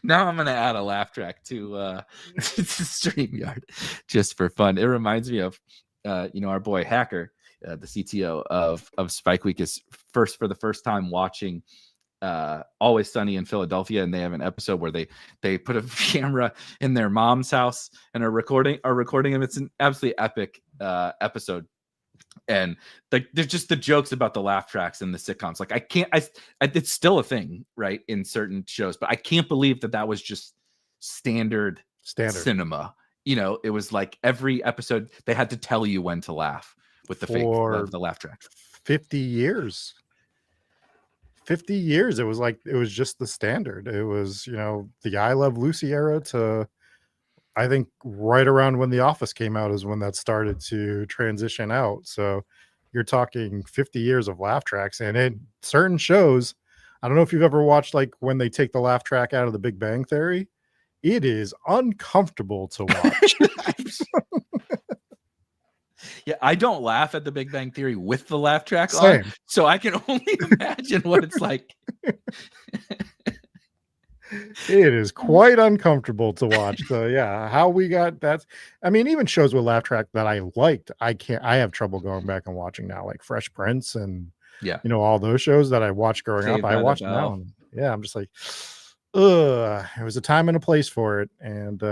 Now I'm gonna add a laugh track to StreamYard just for fun. It reminds me of our boy Hacker, the CTO of Spike Week, is for the first time watching Always Sunny in Philadelphia, and they have an episode where they put a camera in their mom's house and are recording him. It's an absolutely epic episode. And there's just the jokes about the laugh tracks and the sitcoms. Like it's still a thing, right, in certain shows, but I can't believe that was just standard cinema. You know, it was like every episode they had to tell you when to laugh with the the laugh track. 50 years. 50 years. It was just the standard. It was, you know, the I Love Lucy era to, I think right around when The Office came out is when that started to transition out. So you're talking 50 years of laugh tracks. And in certain shows, I don't know if you've ever watched like when they take the laugh track out of The Big Bang Theory. It is uncomfortable to watch. Yeah, I don't laugh at The Big Bang Theory with the laugh track Same. on, so I can only imagine what it's like. It is quite uncomfortable to watch. So yeah, how we got that. I mean, even shows with laugh track that I liked, I have trouble going back and watching now, like Fresh Prince and you know, all those shows that I watched growing up. I watched now. And, yeah, I'm just like, it was a time and a place for it. And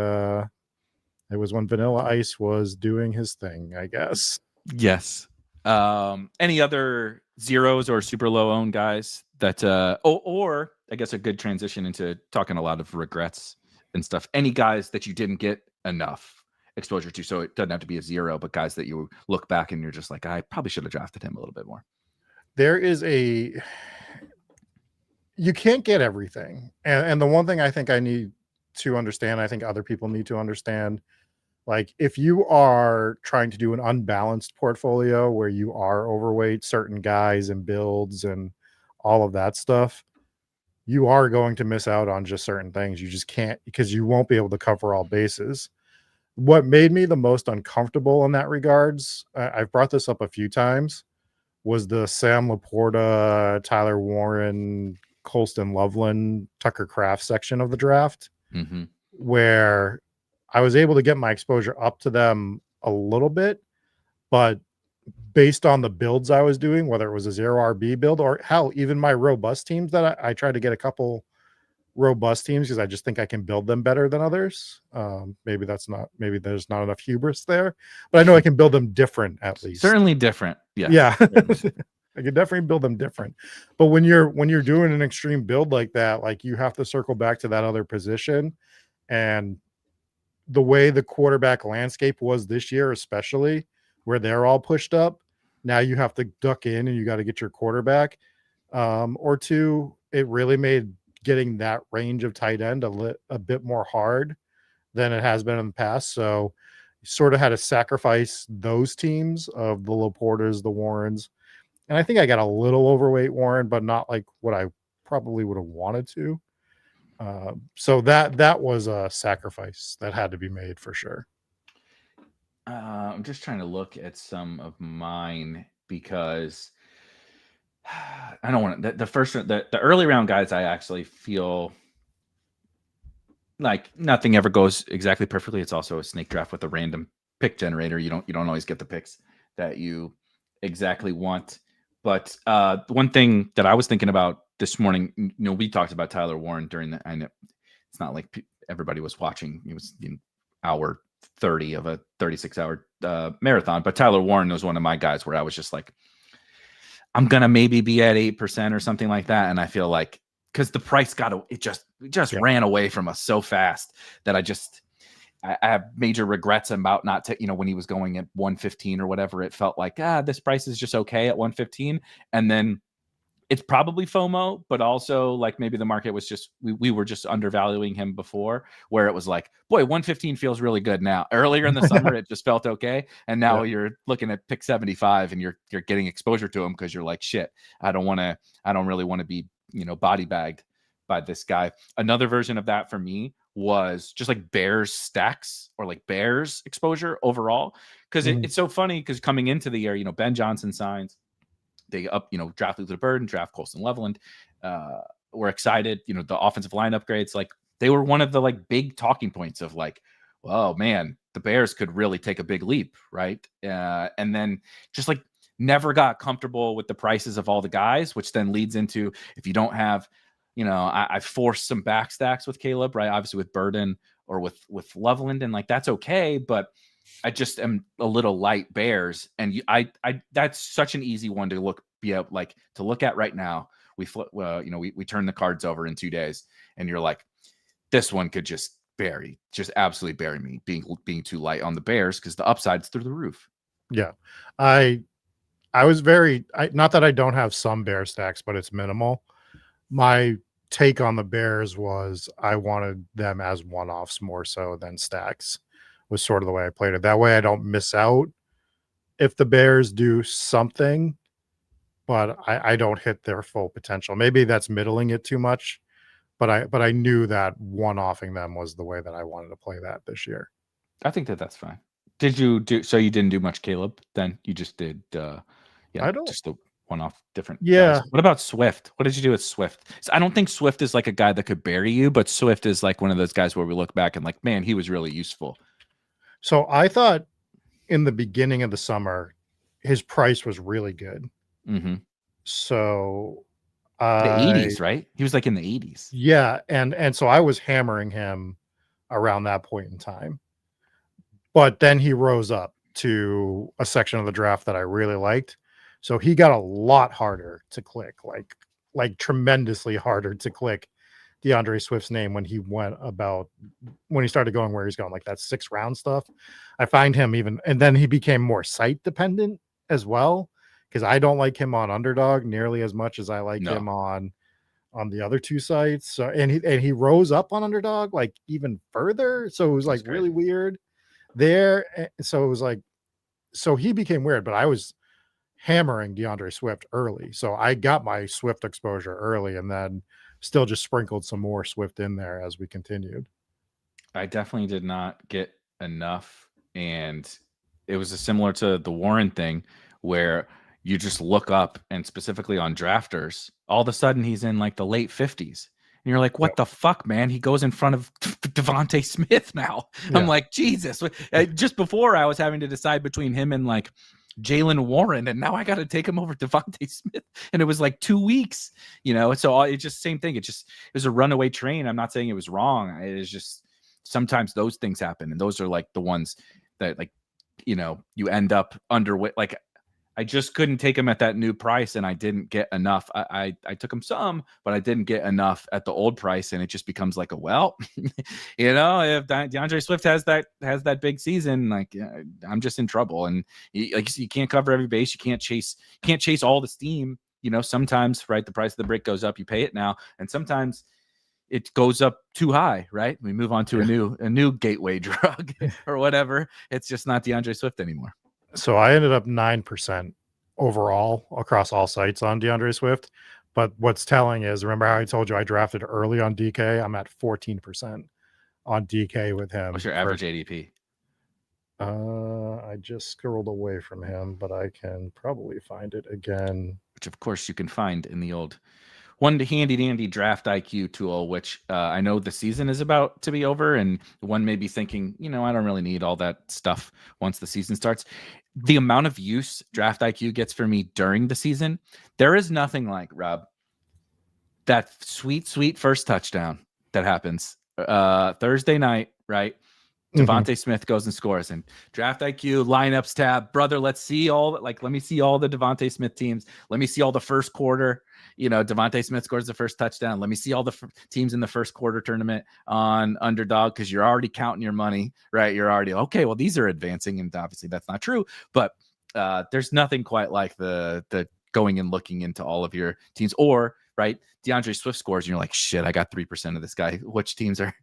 it was when Vanilla Ice was doing his thing, I guess. Yes. Any other zeros or super low owned guys that or I guess a good transition into talking a lot of regrets and stuff. Any guys that you didn't get enough exposure to, so it doesn't have to be a zero, but guys that you look back and you're just like, I probably should have drafted him a little bit more. There is you can't get everything, and the one thing I think I need to understand, I think other people need to understand, like if you are trying to do an unbalanced portfolio where you are overweight certain guys and builds and all of that stuff, you are going to miss out on just certain things. You just can't, because you won't be able to cover all bases. What made me the most uncomfortable in that regards, I've brought this up a few times, was the Sam Laporta, Tyler Warren, Colston Loveland, Tucker Kraft section of the draft, where I was able to get my exposure up to them a little bit, but based on the builds I was doing, whether it was a 0 RB build or hell, even my robust teams that I tried to get a couple robust teams because I just think I can build them better than others. Maybe there's not enough hubris there, but I know I can build them different at least. Certainly different. Yeah. I can definitely build them different. But when you're doing an extreme build like that, like you have to circle back to that other position. And the way the quarterback landscape was this year, especially where they're all pushed up, now you have to duck in and you got to get your quarterback or two. It really made getting that range of tight end a bit more hard than it has been in the past. So you sort of had to sacrifice those teams of the Laportas, the Warrens. And I think I got a little overweight Warren, but not like what I probably would have wanted to. So that was a sacrifice that had to be made for sure. I'm just trying to look at some of mine because I don't want to. The early round guys, I actually feel like nothing ever goes exactly perfectly. It's also a snake draft with a random pick generator. You don't always get the picks that you exactly want. But one thing that I was thinking about this morning, you know, we talked about Tyler Warren during the. I know it's not like everybody was watching. It was hour 30 of a 36-hour marathon, but Tyler Warren was one of my guys where I was just like, I'm gonna maybe be at 8% or something like that, and I feel like because the price just ran away from us so fast that I have major regrets about not when he was going at 115 or whatever. It felt like this price is just okay at 115, and then it's probably FOMO, but also like maybe the market was just we were just undervaluing him before, where it was like, boy, 115 feels really good now. Earlier in the summer, it just felt okay, and now you're looking at pick 75, and you're getting exposure to him because you're like, shit, I don't really want to be body bagged by this guy. Another version of that for me was just like Bears stacks or like Bears exposure overall, because it's so funny because coming into the year, Ben Johnson signs. They draft Luther Bird and draft Colston Loveland. We're excited. The offensive line upgrades, like they were one of the like big talking points of like, oh man, the Bears could really take a big leap, right? And then just like never got comfortable with the prices of all the guys, which then leads into if you don't have I forced some backstacks with Caleb, right? Obviously with Burden or with Loveland, and like that's okay, but I just am a little light Bears, and I that's such an easy one to look at right now. We turn the cards over in 2 days, and you're like, this one could just absolutely bury me being too light on the Bears because the upside's through the roof. Yeah, I was not that I don't have some Bear stacks, but it's minimal. My take on the Bears was I wanted them as one-offs more so than stacks, was sort of the way I played it. That way I don't miss out if the Bears do something, but I don't hit their full potential. Maybe that's middling it too much, but I knew that one-offing them was the way that I wanted to play that this year. I think that's fine. Did you didn't do much Caleb then? You just did just the one-off different guys. What about Swift? What did you do with Swift? So I don't think Swift is like a guy that could bury you, but Swift is like one of those guys where we look back and like, man, he was really useful. So I thought in the beginning of the summer, his price was really good. Mm-hmm. So the 80s, right? He was like in the 80s. Yeah, and so I was hammering him around that point in time. But then he rose up to a section of the draft that I really liked. So he got a lot harder to click, like tremendously harder to click DeAndre Swift's name when he started going where he's going, like that 6th round stuff. I find him and then he became more site dependent as well, because I don't like him on Underdog nearly as much as I like him on the other 2 sites. So and he rose up on Underdog like even further. So it was like really weird there. So it was like, so he became weird, but I was hammering DeAndre Swift early. So I got my Swift exposure early and then still just sprinkled some more Swift in there as we continued. I definitely did not get enough. And it was similar to the Warren thing where you just look up and specifically on drafters, all of a sudden he's in like the late 50s. And you're like, what the fuck, man? He goes in front of Devontae Smith now. Yeah. I'm like, Jesus. Just before I was having to decide between him and like Jalen Warren, and now I got to take him over Devontae Smith. And it was like 2 weeks, so it's just same thing. It was a runaway train. I'm not saying it was wrong. It is just sometimes those things happen. And those are like the ones that like, you end up underweight. Like I just couldn't take him at that new price, and I didn't get enough. I took him some, but I didn't get enough at the old price, and it just becomes like if DeAndre Swift has that big season, like I'm just in trouble. And you can't cover every base, you can't chase all the steam. Sometimes, right, the price of the brick goes up, you pay it now, and sometimes it goes up too high, right? We move on to a new gateway drug or whatever. It's just not DeAndre Swift anymore. So I ended up 9% overall across all sites on DeAndre Swift. But what's telling is, remember how I told you I drafted early on DK? I'm at 14% on DK with him. What's your average ADP? I just scrolled away from him, but I can probably find it again. Which, of course, you can find in the old one handy dandy draft IQ tool, which I know the season is about to be over, and one may be thinking, I don't really need all that stuff once the season starts. The amount of use draft IQ gets for me during the season, there is nothing like, Rob, that sweet first touchdown that happens Thursday night, right? Devontae Smith goes and scores, and draft IQ lineups tab, brother. Let me see all the Devontae Smith teams. Let me see all the first quarter. Devontae Smith scores the first touchdown. Let me see all the teams in the first quarter tournament on Underdog, because you're already counting your money, right? You're already okay. Well, these are advancing, and obviously that's not true. But there's nothing quite like the going and looking into all of your teams, or right, DeAndre Swift scores and you're like, shit, I got 3% of this guy. Which teams are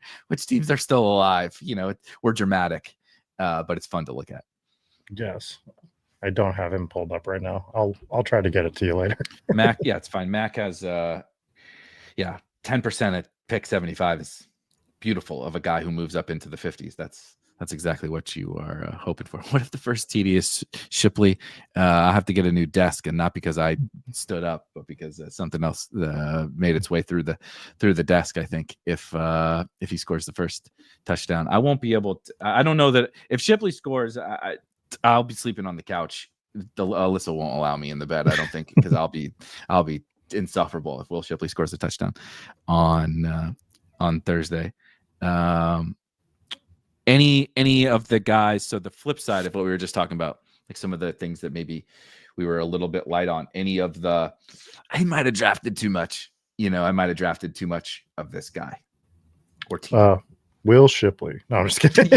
still alive? We're dramatic, but it's fun to look at. Yes. I don't have him pulled up right now. I'll try to get it to you later. Mac, yeah, it's fine. Mac has 10% at pick 75 is beautiful of a guy who moves up into the 50s. That's exactly what you are hoping for. What if the first TD is Shipley? I have to get a new desk, and not because I stood up, but because something else made its way through the desk. I think if he scores the first touchdown, I won't be able to. I don't know that if Shipley scores, I'll be sleeping on the couch. Alyssa won't allow me in the bed, I don't think, because I'll be insufferable if Will Shipley scores a touchdown on Thursday. Any of the guys, so the flip side of what we were just talking about, like some of the things that maybe we were a little bit light on, any of the, I might have drafted too much, I might have drafted too much of this guy or team. Will Shipley. No, I'm just kidding.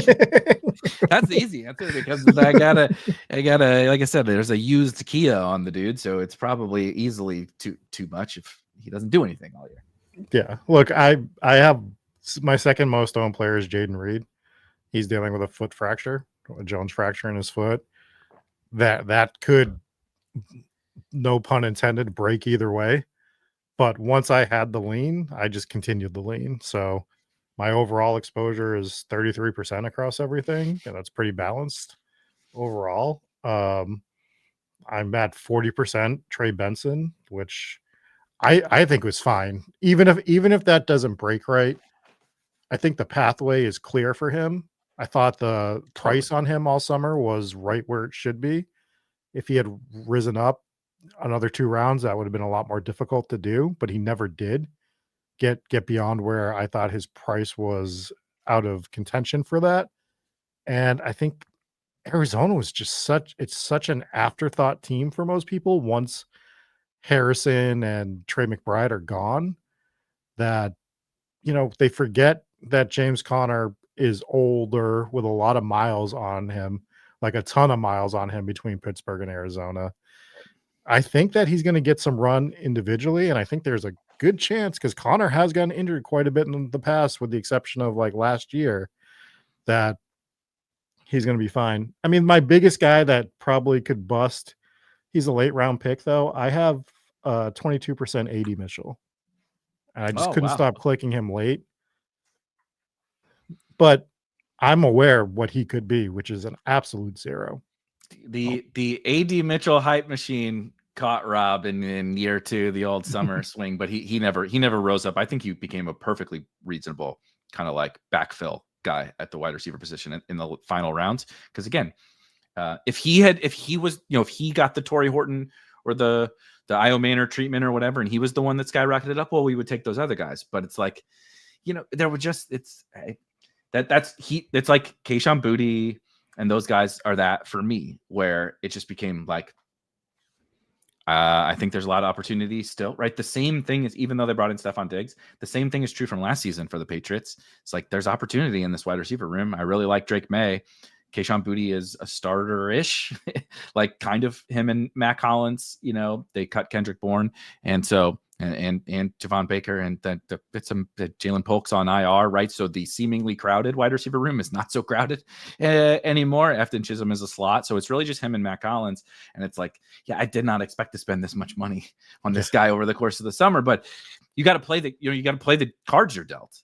That's the easy answer because I gotta, like I said, there's a used Kia on the dude, so it's probably easily too much if he doesn't do anything all year. Yeah, look, I have my second most owned player is Jaden Reed. He's dealing with a foot fracture, a Jones fracture in his foot. That could, no pun intended, break either way. But once I had the lean, I just continued the lean. So my overall exposure is 33% across everything, and that's pretty balanced overall. I'm at 40% Trey Benson, which I think was fine. Even if that doesn't break right, I think the pathway is clear for him. I thought the price on him all summer was right where it should be. If he had risen up another 2 rounds, that would have been a lot more difficult to do, but he never did get beyond where I thought his price was out of contention for that. And I think Arizona was just such an afterthought team for most people once Harrison and Trey McBride are gone, that they forget that James Conner is older with a lot of miles on him, like a ton of miles on him between Pittsburgh and Arizona. I think that he's going to get some run individually, and I think there's a good chance, because Conner has gotten injured quite a bit in the past, with the exception of like last year, that he's going to be fine. I mean, my biggest guy that probably could bust, he's a late round pick though. I have 22% AD Mitchell, and I just couldn't stop clicking him late. But I'm aware what he could be, which is an absolute zero. The AD Mitchell hype machine caught Rob in year 2, the old summer swing, but he never rose up. I think he became a perfectly reasonable kind of like backfill guy at the wide receiver position in the final rounds. Because again, if he got the Torrey Horton or the Io Manor treatment or whatever, and he was the one that skyrocketed up, well, we would take those other guys. But it's like, there were just, it's like Kayshon Boutte and those guys are that for me, where it just became like, I think there's a lot of opportunity still, right? The same thing is, even though they brought in Stephon Diggs, the same thing is true from last season for the Patriots. It's like there's opportunity in this wide receiver room. I really like Drake May. Kayshon Boutte is a starter-ish, like kind of him and Matt Collins. They cut Kendrick Bourne, and so and Javon Baker, and then some Jalen Polk's on IR, right? So the seemingly crowded wide receiver room is not so crowded anymore. Efton Chisholm is a slot, so it's really just him and Matt Collins. And it's like, yeah, I did not expect to spend this much money on this guy over the course of the summer, but you got to play the cards you're dealt.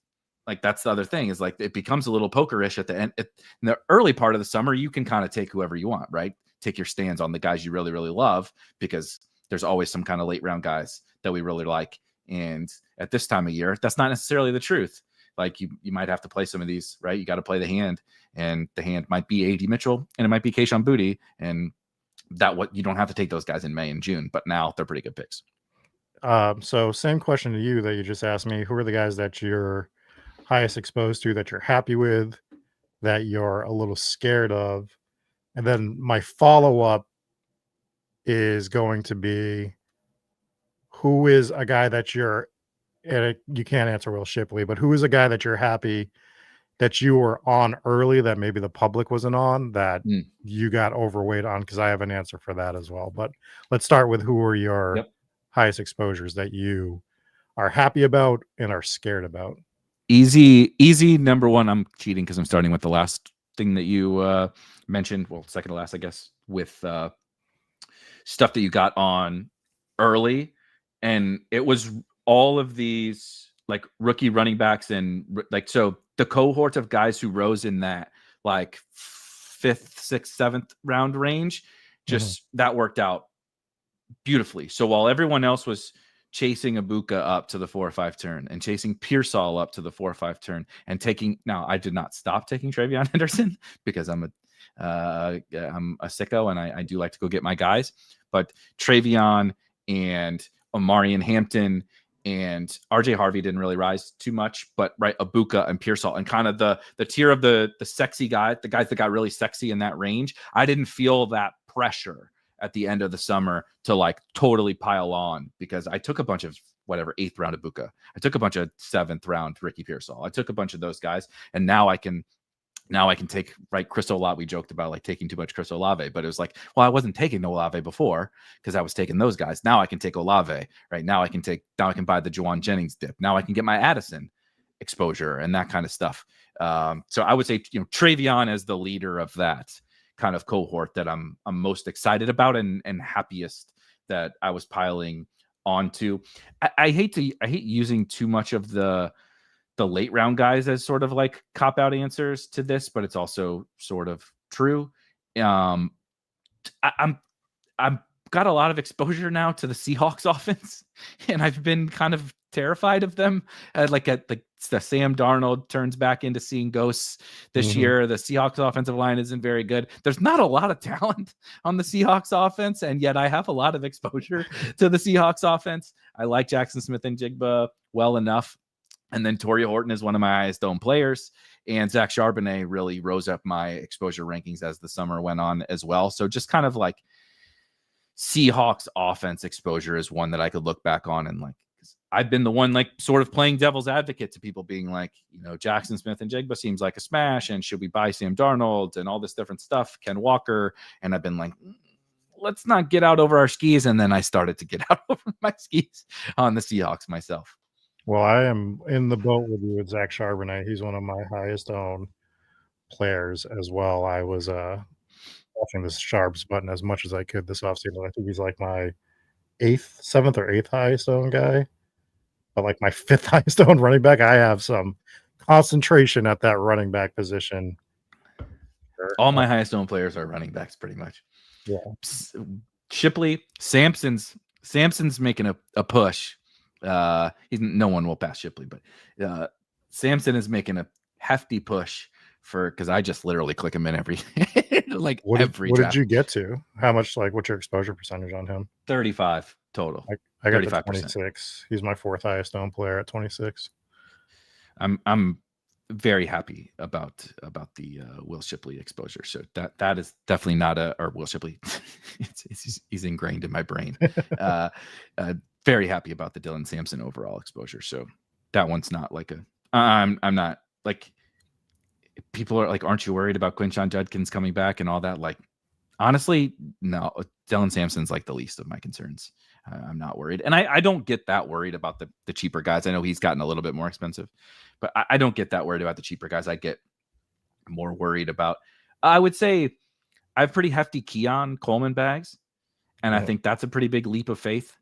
Like that's the other thing, is like it becomes a little pokerish at the end. In the early part of the summer, you can kind of take whoever you want, right? Take your stands on the guys you really, really love, because there's always some kind of late round guys that we really like. And at this time of year, that's not necessarily the truth. Like you might have to play some of these, right? You got to play the hand, and the hand might be AD Mitchell and it might be Kayshon Boutte, and you don't have to take those guys in May and June, but now they're pretty good picks. So same question to you that you just asked me. Who are the guys that you're highest exposed to, that you're happy with, that you're a little scared of? And then my follow-up is going to be, who is a guy that you're, and you can't answer Will Shipley, but who is a guy that you're happy that you were on early that maybe the public wasn't on, that you got overweight on? Because I have an answer for that as well. But let's start with, who are your highest exposures that you are happy about and are scared about? Easy number one. I'm cheating because I'm starting with the last thing that you mentioned. Well, second to last, I guess, with stuff that you got on early. And it was all of these like rookie running backs, and like, so the cohort of guys who rose in that like 5th, 6th, 7th round range, just that worked out beautifully. So while everyone else was chasing Ibuka up to the 4 or 5 turn, and chasing Pearsall up to the 4 or 5 turn, and now I did not stop taking Travion Henderson because I'm a sicko and I do like to go get my guys, but Travion and Amari and Hampton and RJ Harvey didn't really rise too much, but right, Abuka and Pearsall and kind of the tier of the sexy guy, the guys that got really sexy in that range. I didn't feel that pressure at the end of the summer to like totally pile on because I took a bunch of whatever 8th round Abuka. I took a bunch of 7th round Ricky Pearsall. I took a bunch of those guys, and now I can take right Chris Olave. We joked about like taking too much Chris Olave, but it was like, well, I wasn't taking Olave before because I was taking those guys. Now I can take Olave. Right now I can buy the Juwan Jennings dip. Now I can get my Addison exposure and that kind of stuff. So I would say Travion as the leader of that kind of cohort that I'm most excited about and happiest that I was piling onto. I hate using too much of the late round guys as sort of like cop out answers to this, but it's also sort of true. I'm got a lot of exposure now to the Seahawks offense, and I've been kind of terrified of them. The Sam Darnold turns back into seeing ghosts this year. The Seahawks offensive line isn't very good. There's not a lot of talent on the Seahawks offense, and yet I have a lot of exposure to the Seahawks offense. I like Jackson Smith and Jigba well enough. And then Torrey Horton is one of my highest owned players. And Zach Charbonnet really rose up my exposure rankings as the summer went on as well. So just kind of like Seahawks offense exposure is one that I could look back on and like, I've been the one like sort of playing devil's advocate to people being like, Jackson Smith and Jigba seems like a smash. And should we buy Sam Darnold and all this different stuff? Ken Walker. And I've been like, let's not get out over our skis. And then I started to get out over my skis on the Seahawks myself. Well, I am in the boat with you with Zach Charbonnet. He's one of my highest owned players as well. I was watching this Sharps button as much as I could this offseason. I think he's like my 7th or 8th highest owned guy. But like my 5th highest owned running back, I have some concentration at that running back position. All my highest owned players are running backs pretty much. Yeah. Shipley, Sampson's making a push. No one will pass Shipley, but Sampson is making a hefty push because I just literally click him in every what did you get to? How much, like, what's your exposure percentage on him? 35 total. I got to 26. He's my 4th highest owned player at 26. I'm very happy about the Will Shipley exposure. So that is definitely not or Will Shipley. he's ingrained in my brain. Very happy about the Dylan Sampson overall exposure. So that one's not like I'm not like, people are like, aren't you worried about Quinshon Judkins coming back and all that? Like, honestly, no, Dylan Sampson's like the least of my concerns. I'm not worried. And I don't get that worried about the cheaper guys. I know he's gotten a little bit more expensive, but I don't get that worried about the cheaper guys. I get more worried about, I would say I have pretty hefty Keon Coleman bags. And I think that's a pretty big leap of faith.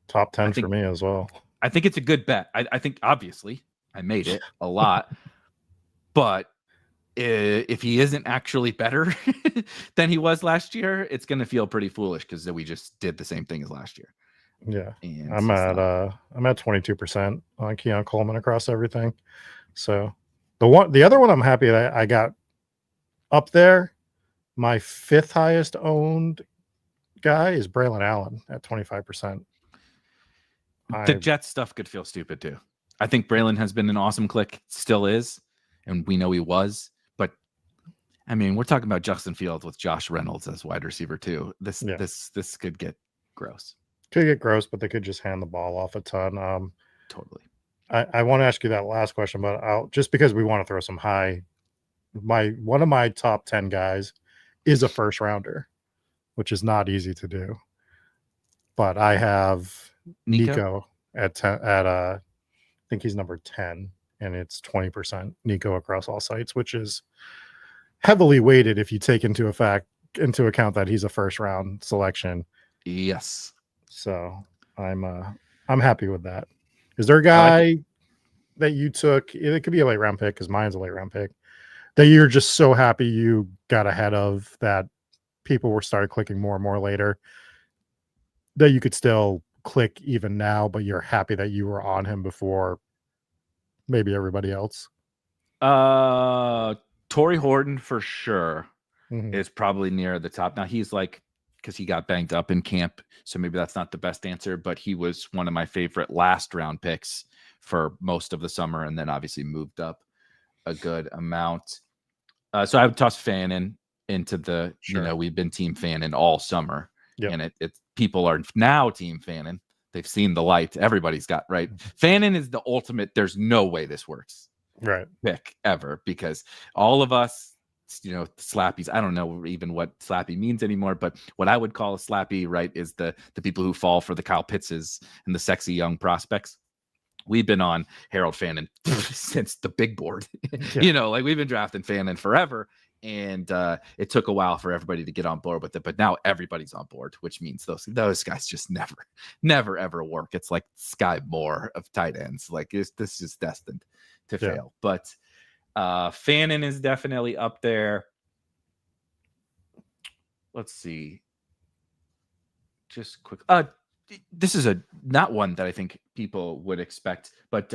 Top 10 for me as well. I think it's a good bet. I think obviously I made it a lot, but if he isn't actually better than he was last year, it's going to feel pretty foolish because we just did the same thing as last year. Yeah. And I'm at 22% on Keon Coleman across everything. So the other one I'm happy that I got up there, my 5th highest owned guy is Braylon Allen at 25%. The Jets stuff could feel stupid too. I think Braylon has been an awesome click, still is, and we know he was. But I mean, we're talking about Justin Fields with Josh Reynolds as wide receiver too. This could get gross. Could get gross, but they could just hand the ball off a ton. Totally. I want to ask you that last question, but just because we want to throw some one of my top 10 guys is a first rounder, which is not easy to do. But I have Nico at 10 I think he's number 10, and it's 20% Nico across all sites, which is heavily weighted if you take into account that he's a first round selection. Yes. So I'm happy with that. Is there a guy that you took? It could be a late round pick because mine's a late round pick that you're just so happy you got ahead of, that people started clicking more and more later, that you could still click even now, but you're happy that you were on him before maybe everybody else? Torrey Horton for sure is probably near the top. Now he's like because he got banged up in camp. So maybe that's not the best answer, but he was one of my favorite last round picks for most of the summer, and then obviously moved up a good amount. So I would toss Fannin into the, we've been team Fannin all summer. Yep. And it people are now team Fannin. They've seen the light. Everybody's got right. Fannin is the ultimate. There's no way this works. Right. Pick ever, because all of us, slappies. I don't know even what slappy means anymore, but what I would call a slappy, right, is the people who fall for the Kyle Pittses and the sexy young prospects. We've been on Harold Fannin since the big board. Like we've been drafting Fannin forever. And it took a while for everybody to get on board with it, but now everybody's on board, which means those guys just never ever work. It's like Sky Moore of tight ends. Like this is destined to fail. But Fannin is definitely up there. Let's see. Just quick. This is not one that I think people would expect, but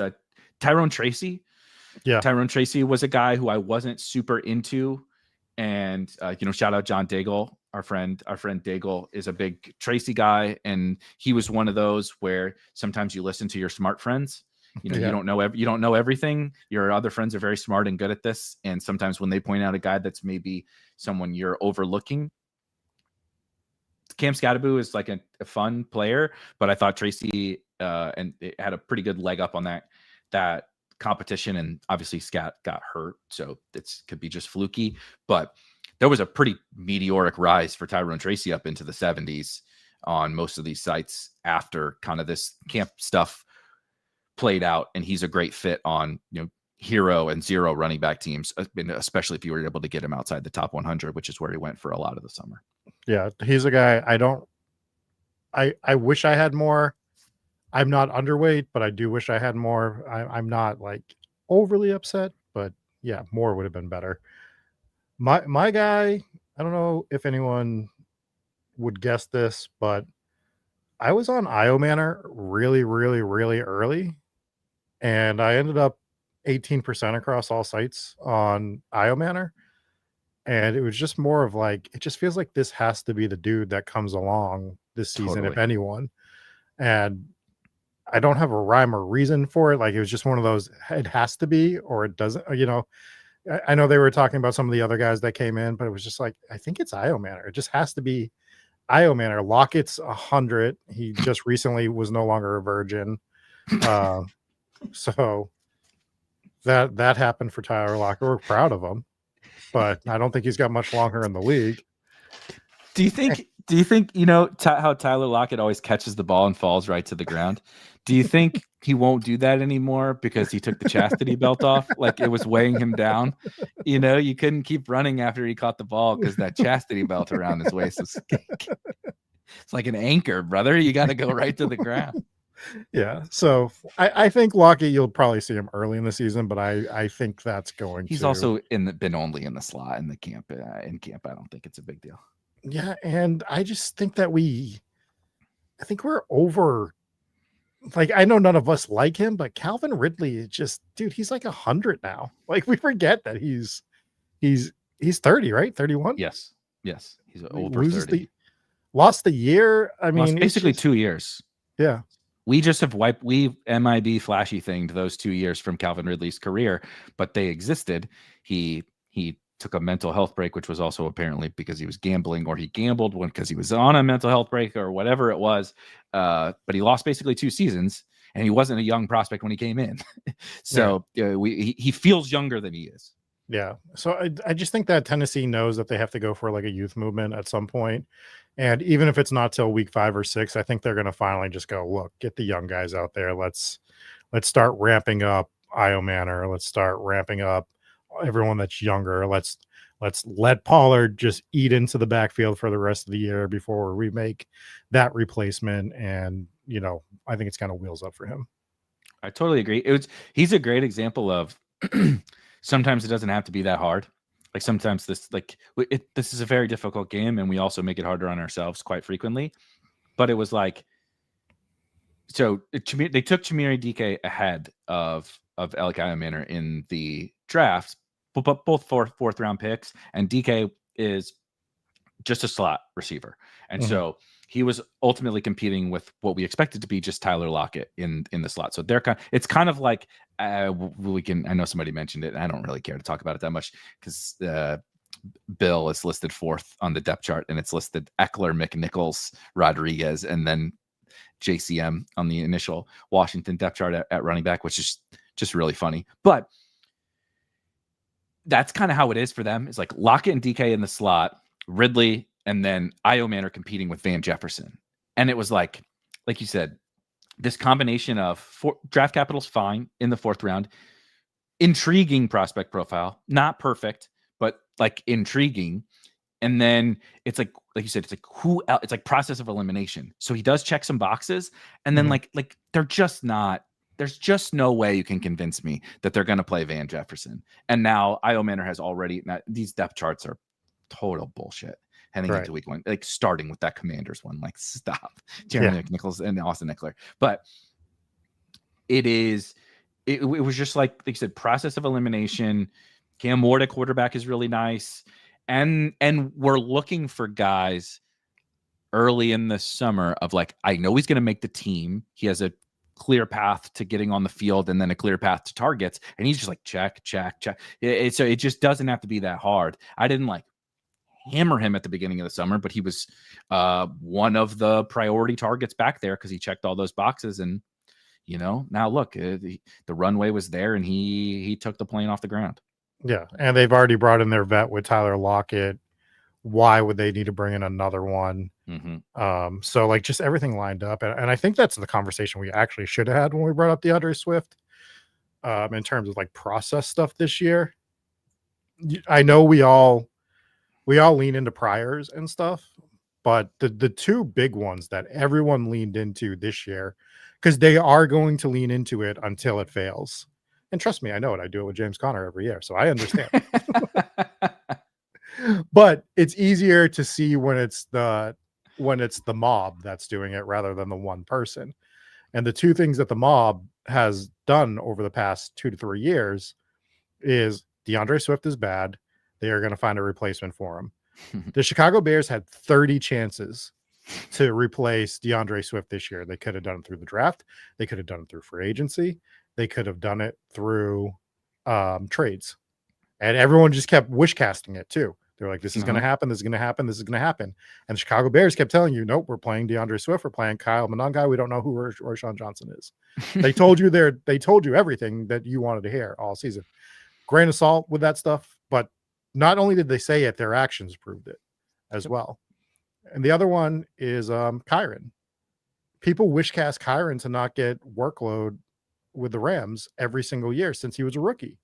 Tyrone Tracy. Yeah, Tyrone Tracy was a guy who I wasn't super into. And, shout out John Daigle, our friend Daigle is a big Tracy guy. And he was one of those where sometimes you listen to your smart friends, you don't know everything. Your other friends are very smart and good at this. And sometimes when they point out a guy that's maybe someone you're overlooking, Cam Scatteraboo is like a fun player, but I thought Tracy and it had a pretty good leg up on that competition, and obviously Scat got hurt, so it could be just fluky, but there was a pretty meteoric rise for Tyrone Tracy up into the 70s on most of these sites after kind of this camp stuff played out, and he's a great fit on hero and zero running back teams, especially if you were able to get him outside the top 100, which is where he went for a lot of the summer. Yeah, he's a guy I wish I had more. I'm not underweight, but I do wish I had more. I'm not like overly upset, but yeah, more would have been better. My guy, I don't know if anyone would guess this, but I was on IO Manor really, really, really early, and I ended up 18% across all sites on IO Manor. And it was just more of like, it just feels like this has to be the dude that comes along this season, if anyone. And I don't have a rhyme or reason for it. Like, it was just one of those, it has to be, or it doesn't, I know they were talking about some of the other guys that came in, but it was just like, I think it's IO Manor. It just has to be IO Manor. Lockett's 100. He just recently was no longer a virgin. So that happened for Tyler Lockett. We're proud of him, but I don't think he's got much longer in the league. Do you think how Tyler Lockett always catches the ball and falls right to the ground? Do you think he won't do that anymore because he took the chastity belt off? Like it was weighing him down. You couldn't keep running after he caught the ball because that chastity belt around his waist was it's like an anchor, brother. You got to go right to the ground. Yeah. So I think Lockett, you'll probably see him early in the season, but I think that's going He's also been only in the slot in the camp. In camp, I don't think it's a big deal. Yeah, and I just think that I think we're over. Like, I know none of us like him, but Calvin Ridley is just, dude, he's like 100 now. Like, we forget that he's 30, right? 31. Yes. He's over 30. Lost the year. I mean, basically 2 years. Yeah. We just have we MIB flashy thinged those 2 years from Calvin Ridley's career, but they existed. He took a mental health break, which was also apparently because he was gambling, or he gambled because he was on a mental health break or whatever it was. But he lost basically 2 seasons, and he wasn't a young prospect when he came in. So he feels younger than he is. Yeah. So I just think that Tennessee knows that they have to go for like a youth movement at some point. And even if it's not till week 5 or 6, I think they're going to finally just go, look, get the young guys out there. Let's start ramping up IO Manor. Let's start ramping up everyone that's younger. Let's let Pollard just eat into the backfield for the rest of the year before we make that replacement. And, I think it's kind of wheels up for him. I totally agree. He's a great example of sometimes it doesn't have to be that hard. Like sometimes this is a very difficult game, and we also make it harder on ourselves quite frequently. But it was like, so they took Chimere DK ahead of Elik Manor in the draft, both fourth round picks, and DK is just a slot receiver. And so he was ultimately competing with what we expected to be just Tyler Lockett in the slot. So it's kind of like I know somebody mentioned it, and I don't really care to talk about it that much because Bill is listed 4th on the depth chart, and it's listed Eckler, McNichols, Rodriguez, and then JCM on the initial Washington depth chart at running back, which is just really funny. But that's kind of how it is for them. It's like Lockett and DK in the slot, Ridley, and then Ioman are competing with Van Jefferson. And it was like you said, this combination of draft capital's fine in the 4th round, intriguing prospect profile, not perfect, but like intriguing. And then it's like you said, it's like who else? It's like process of elimination. So he does check some boxes, and then like they're just not. There's just no way you can convince me that they're going to play Van Jefferson. And now Io Manor has already. These depth charts are total bullshit heading into week 1. Like starting with that Commanders one. Like stop, Jeremy McNichols and Austin Eckler. But it was just like you said, process of elimination. Cam Ward at quarterback is really nice. And we're looking for guys early in the summer of like, I know he's going to make the team. He has a clear path to getting on the field and then a clear path to targets. And he's just like, check. So it just doesn't have to be that hard. I didn't like hammer him at the beginning of the summer, but he was one of the priority targets back there because he checked all those boxes. And, now look, the runway was there and he took the plane off the ground. Yeah, and they've already brought in their vet with Tyler Lockett. Why would they need to bring in another one? So like just everything lined up, and I think that's the conversation we actually should have had when we brought up DeAndre Swift. In terms of like process stuff this year, I know we all lean into priors and stuff, but the 2 big ones that everyone leaned into this year, because they are going to lean into it until it fails. And trust me, I know it. I do it with James Conner every year, so I understand. But it's easier to see when it's the mob that's doing it rather than the one person. And the 2 things that the mob has done over the past 2 to 3 years is DeAndre Swift is bad. They are going to find a replacement for him. The Chicago Bears had 30 chances to replace DeAndre Swift this year. They could have done it through the draft. They could have done it through free agency. They could have done it through trades. And everyone just kept wish casting it too. They're like, this is going to happen. This is going to happen. This is going to happen. And the Chicago Bears kept telling you, nope, we're playing DeAndre Swift. We're playing Kyle Monangai. We don't know who Rashawn Johnson is. They told you everything that you wanted to hear all season. Grain of salt with that stuff. But not only did they say it, their actions proved it as well. And the other one is Kyren. People wish cast Kyren to not get workload with the Rams every single year since he was a rookie.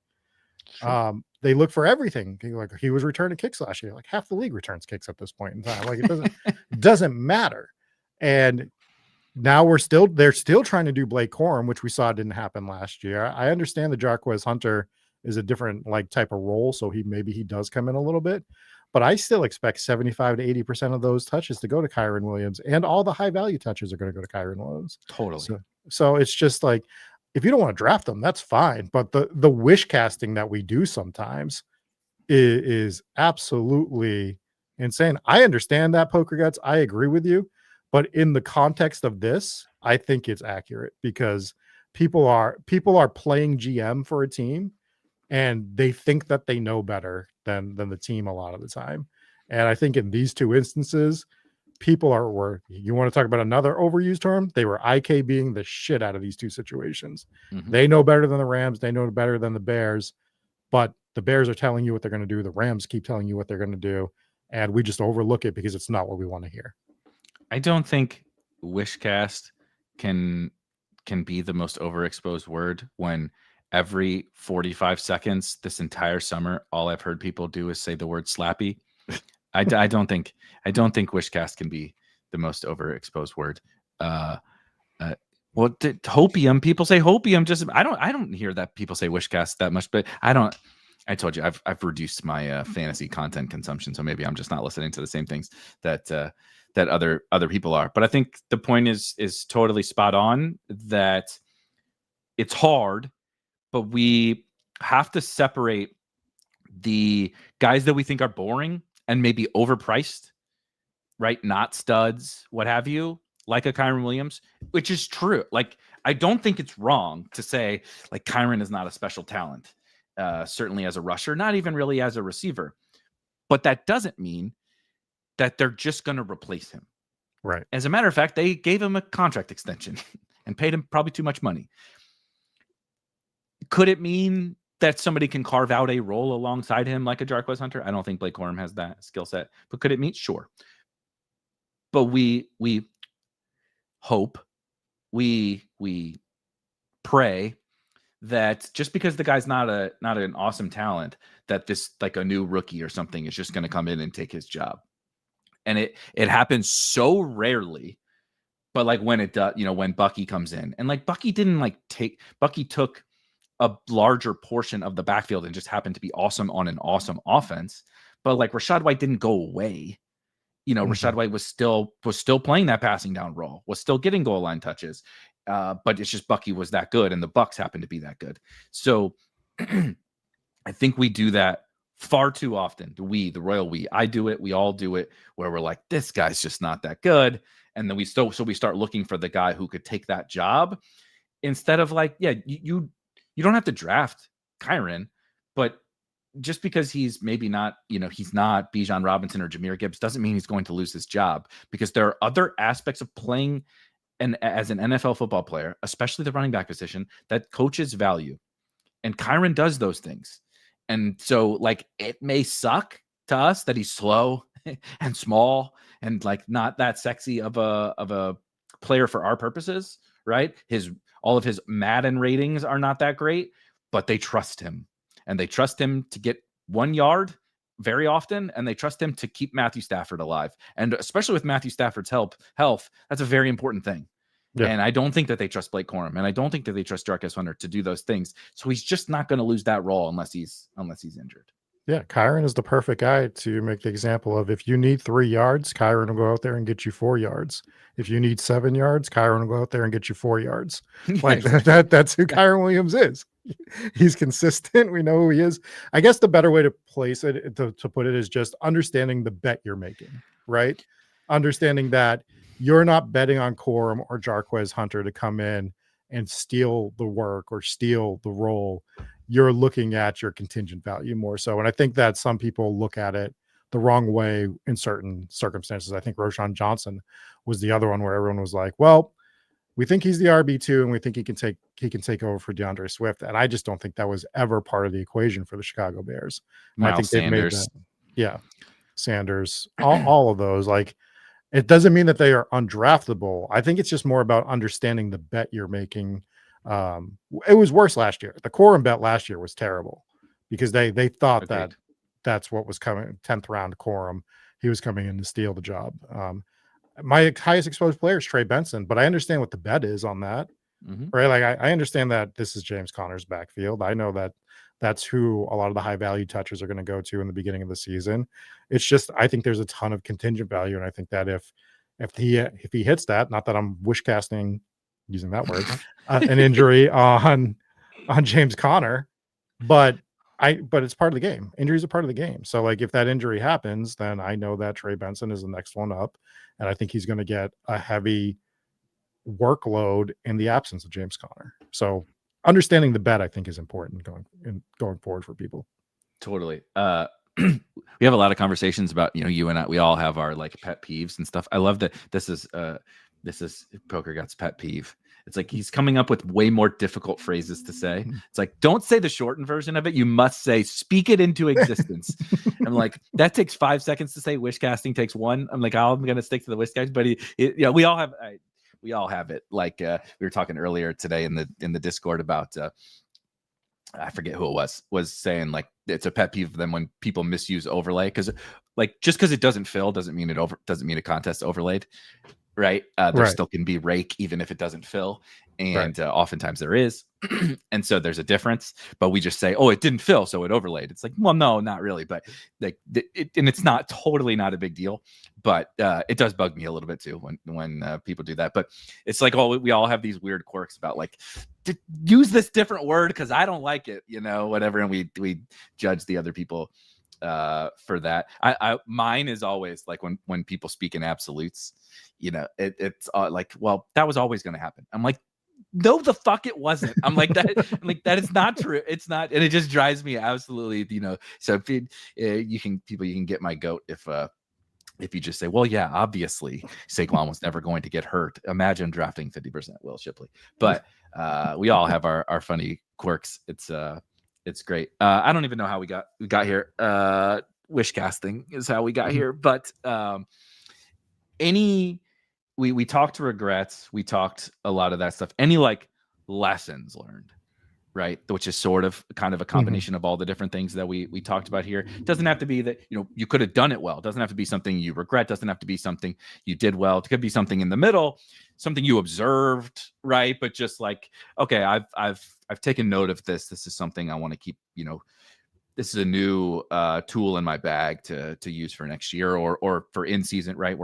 Sure. They look for everything. Like he was returning kicks last year. Like half the league returns kicks at this point in time. Like it doesn't matter. And now they're still trying to do Blake Corum, which we saw didn't happen last year. I understand the Jarquez Hunter is a different like type of role, so maybe he does come in a little bit. But I still expect 75 to 80% of those touches to go to Kyren Williams, and all the high value touches are going to go to Kyren Williams. Totally. So it's just like, if you don't want to draft them, that's fine. But the wish casting that we do sometimes is absolutely insane. I understand that, Poker Guts. I agree with you. But in the context of this, I think it's accurate because people are playing GM for a team and they think that they know better than the team a lot of the time. And I think in these 2 instances, people were, you want to talk about another overused term? They were IKBing the shit out of these 2 situations. They know better than the Rams. They know better than the Bears, but the Bears are telling you what they're going to do. The Rams keep telling you what they're going to do. And we just overlook it because it's not what we want to hear. I don't think wishcast can be the most overexposed word when every 45 seconds this entire summer, all I've heard people do is say the word slappy. I don't think wishcast can be the most overexposed word. Hopium, people say hopium. Just I don't hear that people say wishcast that much, but I don't. I told you I've reduced my fantasy content consumption, so maybe I'm just not listening to the same things that other people are. But I think the point is totally spot on. That it's hard, but we have to separate the guys that we think are boring and maybe overpriced right? Not studs, what have you, like a Kyren Williams, which is true. Like, I don't think it's wrong to say like Kyren is not a special talent, certainly as a rusher, not even really as a receiver. But that doesn't mean that they're just going to replace him. Right. As a matter of fact, they gave him a contract extension and paid him probably too much money. Could it mean that somebody can carve out a role alongside him like a Jarquez Hunter? I don't think Blake Corum has that skill set, but could it mean? Sure. But we hope, we pray that just because the guy's not an awesome talent, that this, like a new rookie or something, is just going to come in and take his job. And it happens so rarely, but like when it does, when Bucky comes in, and like Bucky took a larger portion of the backfield and just happened to be awesome on an awesome offense. But like Rachaad White didn't go away. Rachaad White was still playing that passing down role, was still getting goal line touches. But it's just Bucky was that good, and the Bucs happened to be that good. So I think we do that far too often. The royal we. I do it. We all do it, where we're like, this guy's just not that good, and then we start looking for the guy who could take that job, instead of like, yeah, you don't have to draft Kyren, but just because he's maybe not, he's not Bijan Robinson or Jahmyr Gibbs, doesn't mean he's going to lose his job, because there are other aspects of playing and as an NFL football player, especially the running back position, that coaches value. And Kyren does those things. And so like, it may suck to us that he's slow and small and like not that sexy of a player for our purposes, right? All of his Madden ratings are not that great, but they trust him, and they trust him to get 1 yard very often, and they trust him to keep Matthew Stafford alive. And especially with Matthew Stafford's health, that's a very important thing. Yeah. And I don't think that they trust Blake Corum, and I don't think that they trust Jarquez Hunter to do those things. So he's just not going to lose that role unless he's injured. Yeah, Kyren is the perfect guy to make the example of, if you need 3 yards, Kyren will go out there and get you 4 yards. If you need 7 yards, Kyren will go out there and get you 4 yards. Like that's who Kyren Williams is. He's consistent. We know who he is. I guess the better way to place it, to put it, is just understanding the bet you're making, right? Understanding that you're not betting on Corum or Jarquez Hunter to come in and steal the work or steal the role. You're looking at your contingent value more so. And I think that some people look at it the wrong way in certain circumstances. I think Roschon Johnson was the other one where everyone was like, well, we think he's the RB2 and we think he can take over for DeAndre Swift. And I just don't think that was ever part of the equation for the Chicago Bears. Miles I think Sanders. They've made that. Yeah. Sanders, all of those. Like, it doesn't mean that they are undraftable. I think it's just more about understanding the bet you're making. It was worse last year. The Corum bet last year was terrible because they thought that that's what was coming. 10th round Corum, he was coming in to steal the job. My highest exposed player is Trey Benson, but I understand what the bet is on that, right? Like I understand that this is James Conner's backfield. I know that that's who a lot of the high value touches are going to go to in the beginning of the season. It's just, I think there's a ton of contingent value. And I think that if he hits that, not that I'm wish casting, using that word, an injury on James Conner, but it's part of the game. Injuries are part of the game. So like, if that injury happens, then I know that Trey Benson is the next one up. And I think he's going to get a heavy workload in the absence of James Conner. So understanding the bet, I think, is important going forward for people. Totally. We have a lot of conversations about, you and I, we all have our like pet peeves and stuff. I love that this is Poker Guts' pet peeve. It's like he's coming up with way more difficult phrases to say. It's like, don't say the shortened version of it. You must say, speak it into existence. I'm like, that takes 5 seconds to say. Wish casting takes 1. I'm like, I'm going to stick to the wish casting, but we all have it. Like we were talking earlier today in the Discord about I forget who it was saying like it's a pet peeve for them when people misuse overlay, because like just because it doesn't fill doesn't mean a contest overlaid, right? There still can be rake even if it doesn't fill, and oftentimes there is. And so there's a difference, but we just say, oh, it didn't fill, so it overlaid. It's like, well, no, not really, but like and it's not a big deal, but it does bug me a little bit too when people do that. But it's like, oh, we all have these weird quirks about like, use this different word because I don't like it, whatever, and we judge the other people for that. Mine is always like when people speak in absolutes, it's like, well, that was always going to happen. I'm like, no, the fuck it wasn't. I'm like that. I'm like, that is not true. It's not, and it just drives me absolutely. So if you can get my goat if you just say, well, yeah, obviously Saquon was never going to get hurt. Imagine drafting 50% Will Shipley. But we all have our funny quirks. It's great. I don't even know how we got here. Wish casting is how we got here. But we talked regrets. We talked a lot of that stuff. Any like lessons learned, right? Which is sort of kind of a combination of all the different things that we talked about here. It doesn't have to be that, you could have done it well. It doesn't have to be something you regret. It doesn't have to be something you did well. It could be something in the middle, something you observed, right? But just like, okay, I've taken note of this. This is something I want to keep, this is a new tool in my bag to use for next year or for in season, right?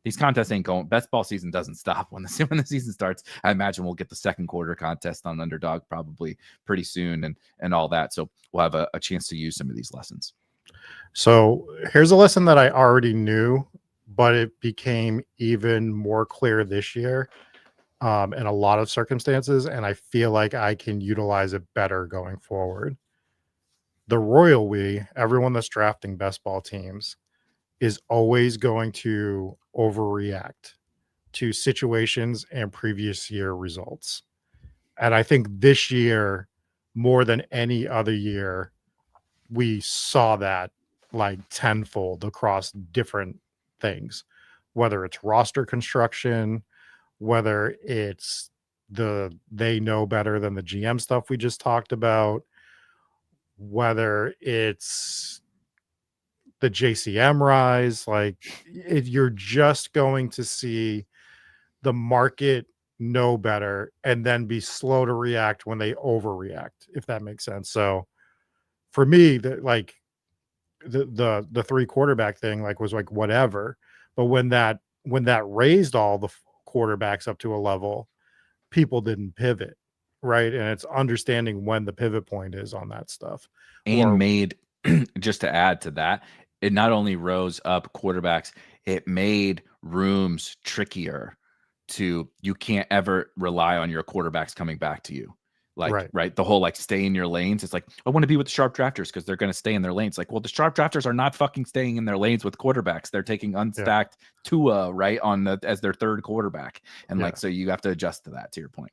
These contests ain't going. Best ball season doesn't stop when the season starts. I imagine we'll get the second quarter contest on Underdog probably pretty soon and all that. So we'll have a chance to use some of these lessons. So here's a lesson that I already knew, but it became even more clear this year in a lot of circumstances, and I feel like I can utilize it better going forward. The royal we, everyone that's drafting best ball teams, is always going to overreact to situations and previous year results. And I think this year, more than any other year, we saw that like tenfold across different things, whether it's roster construction, whether it's they know better than the GM stuff we just talked about, whether it's the JCM rise, like you're just going to see the market know better and then be slow to react when they overreact, if that makes sense. So for me, the 3 quarterback thing was like whatever, but when that raised all the quarterbacks up to a level, people didn't pivot, right? And it's understanding when the pivot point is on that stuff. And made just to add to that, it not only rose up quarterbacks, it made rooms trickier you can't ever rely on your quarterbacks coming back to you. Right. The whole stay in your lanes. It's like, I want to be with the sharp like because they're going to stay in their lanes. Like, well, the sharp drafters are not fucking staying in their lanes with quarterbacks. They're taking unstacked Tua right as their third quarterback. And so you have to adjust to that, to your point.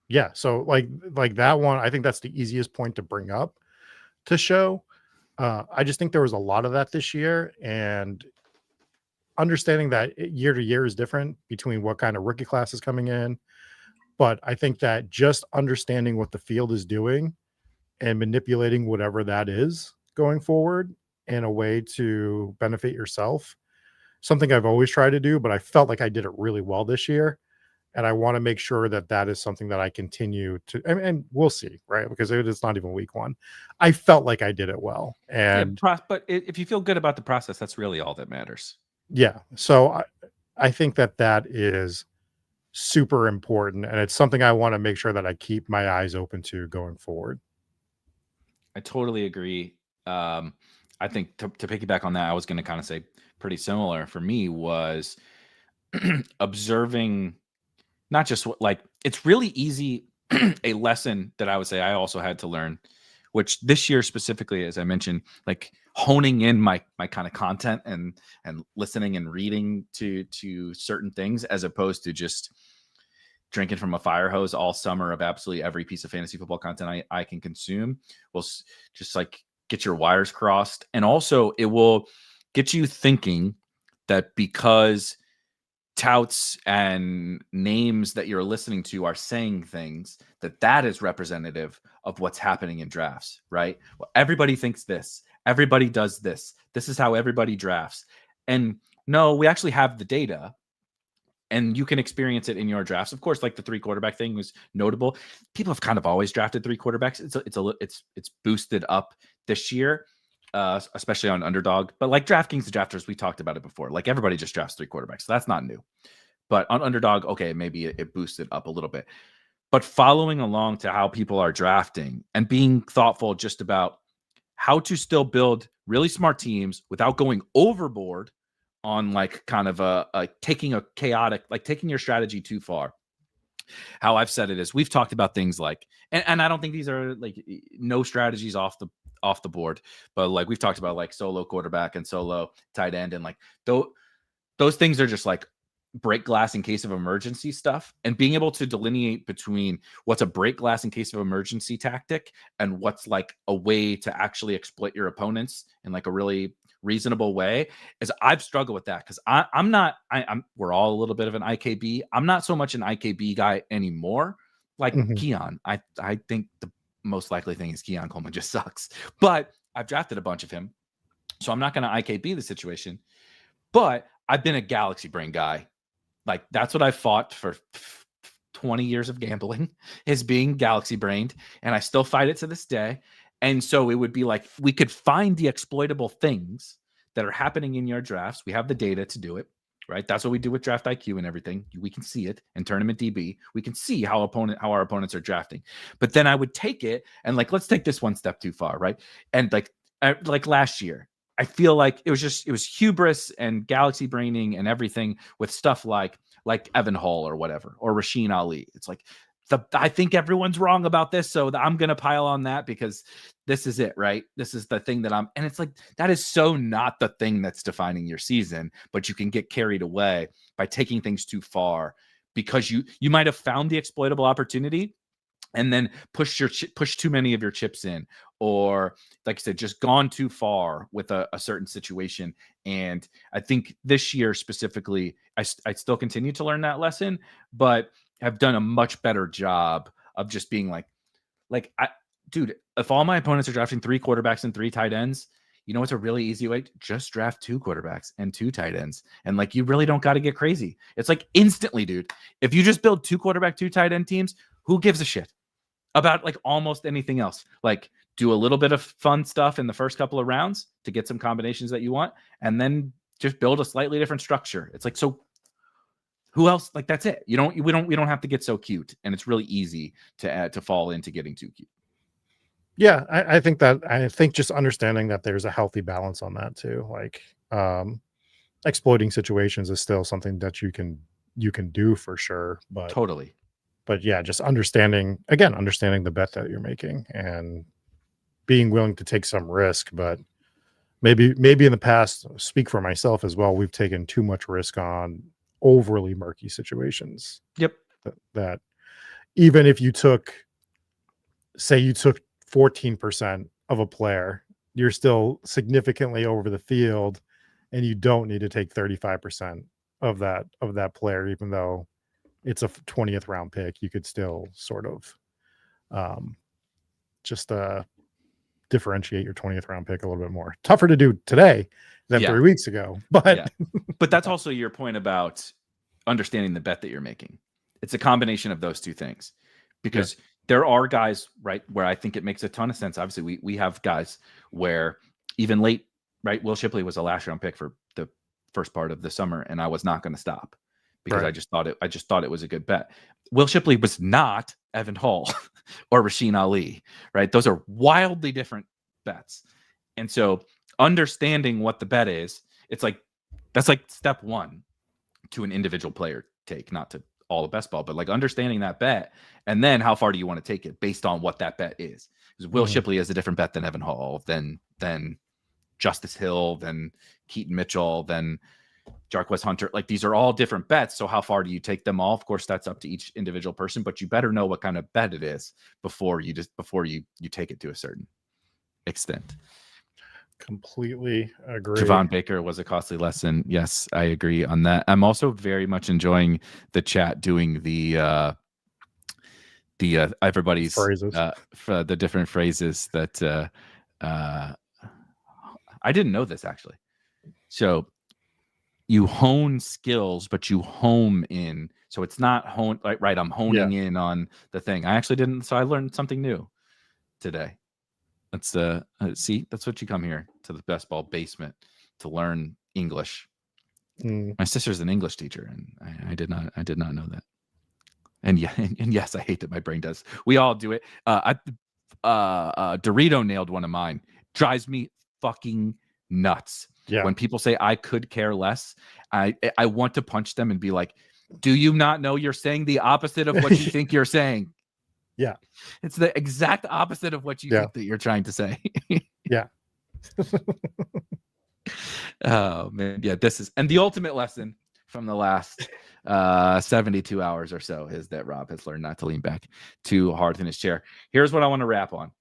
Yeah. So like that one, I think that's the easiest point to bring up to show. I just think there was a lot of that this year, and understanding that year to year is different between what kind of rookie class is coming in. But I think that just understanding what the field is doing and manipulating whatever that is going forward in a way to benefit yourself, something I've always tried to do, but I felt like I did it really well this year. And I want to make sure that that is something that I continue to, and we'll see, right? Because it's not even week 1. I felt like I did it well. And but if you feel good about the process, that's really all that matters. Yeah. So I think that is super important. And it's something I want to make sure that I keep my eyes open to going forward. I totally agree. I think to piggyback on that, I was going to kind of say pretty similar for me was observing not just it's really easy. A lesson that I would say I also had to learn, which this year specifically, as I mentioned, honing in my kind of content and listening and reading to certain things, as opposed to just drinking from a fire hose all summer of absolutely every piece of fantasy football content I can consume. Will just get your wires crossed. And also it will get you thinking that because touts and names that you're listening to are saying things, that is representative of what's happening in drafts, right? Well, everybody thinks this, everybody does this is how everybody drafts. And no, we actually have the data, and you can experience it in your drafts. Of course, the 3 quarterback thing was notable. People have kind of always drafted 3 quarterbacks. It's boosted up this year, especially on Underdog. But DraftKings, the drafters, we talked about it before. Everybody just drafts 3 quarterbacks, so that's not new. But on Underdog, okay, maybe it boosted up a little bit. But following along to how people are drafting and being thoughtful just about how to still build really smart teams without going overboard on like kind of taking a chaotic, like taking your strategy too far. How I've said it is, we've talked about things like, and I don't think these are like no strategies off the board, but like we've talked about like solo quarterback and solo tight end, and like those things are just like break glass in case of emergency stuff, and being able to delineate between what's a break glass in case of emergency tactic and what's like a way to actually exploit your opponents in like a really reasonable way is I've struggled with that because we're all a little bit of an IKB. I'm not so much an IKB guy anymore. Like Keon, I think the most likely thing is Keon Coleman just sucks, but I've drafted a bunch of him, so I'm not going to IKB the situation. But I've been a galaxy brain guy. Like that's what I fought for 20 years of gambling, is being galaxy brained, and I still fight it to this day. And so it would be like we could find the exploitable things that are happening in your drafts. We have the data to do it, right? That's what we do with Draft IQ and everything. We can see it in Tournament DB. We can see how our opponents are drafting. But then I would take it and like, let's take this one step too far, right? And like last year, I feel like it was hubris and galaxy braining and everything with stuff like Evan Hall or whatever, or Rasheen Ali. It's like, I think everyone's wrong about this, so I'm going to pile on that because this is it, right? This is the thing and it's like, that is so not the thing that's defining your season, but you can get carried away by taking things too far because you might have found the exploitable opportunity and then push too many of your chips in, or like I said, just gone too far with a certain situation. And I think this year specifically, I still continue to learn that lesson, but have done a much better job of just being dude, if all my opponents are drafting 3 quarterbacks and 3 tight ends, you know, it's a really easy way. Just draft 2 quarterbacks and 2 tight ends. And like, you really don't got to get crazy. It's like instantly, dude, if you just build 2 quarterback, 2 tight end teams, who gives a shit about like almost anything else? Like, do a little bit of fun stuff in the first couple of rounds to get some combinations that you want, and then just build a slightly different structure. It's like, so who else? Like, that's it. We don't have to get so cute, and it's really easy to fall into getting too cute. Yeah, I think just understanding that there's a healthy balance on that too. Like, exploiting situations is still something that you can do for sure. But totally. But yeah, just understanding the bet that you're making and being willing to take some risk. But maybe in the past, speak for myself as well, we've taken too much risk on overly murky situations. Yep. That even if you took 14% of a player, you're still significantly over the field, and you don't need to take 35% of that player, even though it's a 20th round pick. You could still sort of just differentiate your 20th round pick a little bit more. Tougher to do today than 3 weeks ago, but but that's also your point about understanding the bet that you're making. It's a combination of those two things, because there are guys, right, where I think it makes a ton of sense. Obviously, we have guys where even late, right? Will Shipley was a last round pick for the first part of the summer, and I was not going to stop because I just thought it was a good bet. Will Shipley was not Evan Hall or Rasheen Ali, right? Those are wildly different bets. And so understanding what the bet is, that's like step 1 to an individual player take, not to all of best ball, but like understanding that bet, and then how far do you want to take it based on what that bet is. Because Will Shipley is a different bet than Evan Hall, than Justice Hill, than Keaton Mitchell, than Jarquez Hunter. Like, these are all different bets. So how far do you take them all? Of course, that's up to each individual person, but you better know what kind of bet it is before you take it to a certain extent. Completely agree. Javon Baker was a costly lesson. Yes, I agree on that. I'm also very much enjoying the chat doing the everybody's phrases. For the different phrases that I didn't know this actually. So you hone skills, but you home in. So it's not hone right. I'm honing in on the thing. I actually didn't. So I learned something new today. Let's see. That's what you come here to the best ball basement to learn English. My sister's an English teacher, and I did not know that. And yes, I hate that my brain does. We all do it. Dorito nailed one of mine. Drives me fucking nuts. Yeah. When people say I could care less, I want to punch them and be like, do you not know you're saying the opposite of what you think you're saying? Yeah. It's the exact opposite of what you think that you're trying to say. Yeah. Oh man. Yeah, this is, and the ultimate lesson from the last 72 hours or so is that Rob has learned not to lean back too hard in his chair. Here's what I want to wrap on,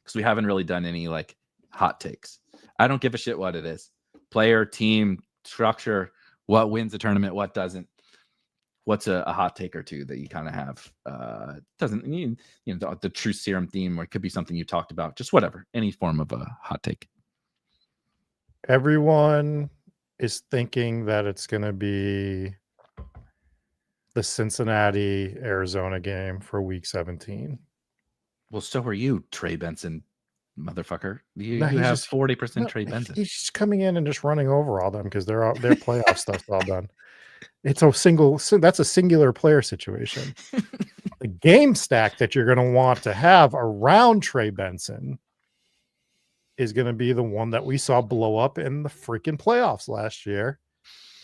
because we haven't really done any like hot takes. I don't give a shit what it is. Player, team, structure, what wins the tournament, what doesn't. What's a hot take or two that you kind of have? Doesn't mean, the truth serum theme, or it could be something you talked about, just whatever, any form of a hot take. Everyone is thinking that it's going to be the Cincinnati Arizona game for week 17. Well, so are you, Trey Benson, motherfucker. You have just 40% Trey Benson. He's just coming in and just running over all them because their playoff stuff's all done. It's that's a singular player situation. The game stack that you're going to want to have around Trey Benson is going to be the one that we saw blow up in the freaking playoffs last year.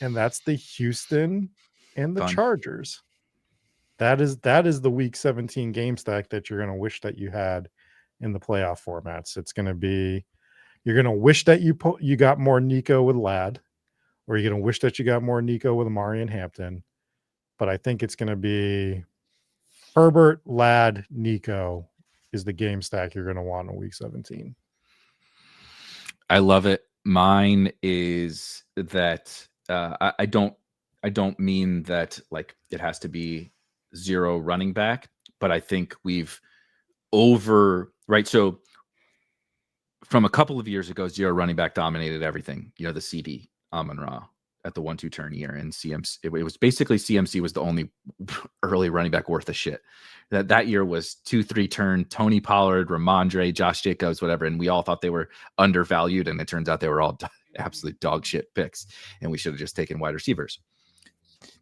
And that's the Houston and the Chargers. That is the week 17 game stack that you're going to wish that you had in the playoff formats. It's going to be, you're going to wish that you got more Nico with Ladd, or you're going to wish that you got more Nico with Amari and Hampton. But I think it's going to be Herbert, Ladd, Nico is the game stack you're going to want in week 17. I love it. Mine is that I don't mean that like it has to be zero running back, but I think we've so from a couple of years ago, zero running back dominated everything. The CD Amon-Ra at the 1-2 turn year, and CMC. It was basically CMC was the only early running back worth a shit. That year was 2-3 turn Tony Pollard, Ramondre, Josh Jacobs, whatever, and we all thought they were undervalued, and it turns out they were all absolute dog shit picks, and we should have just taken wide receivers.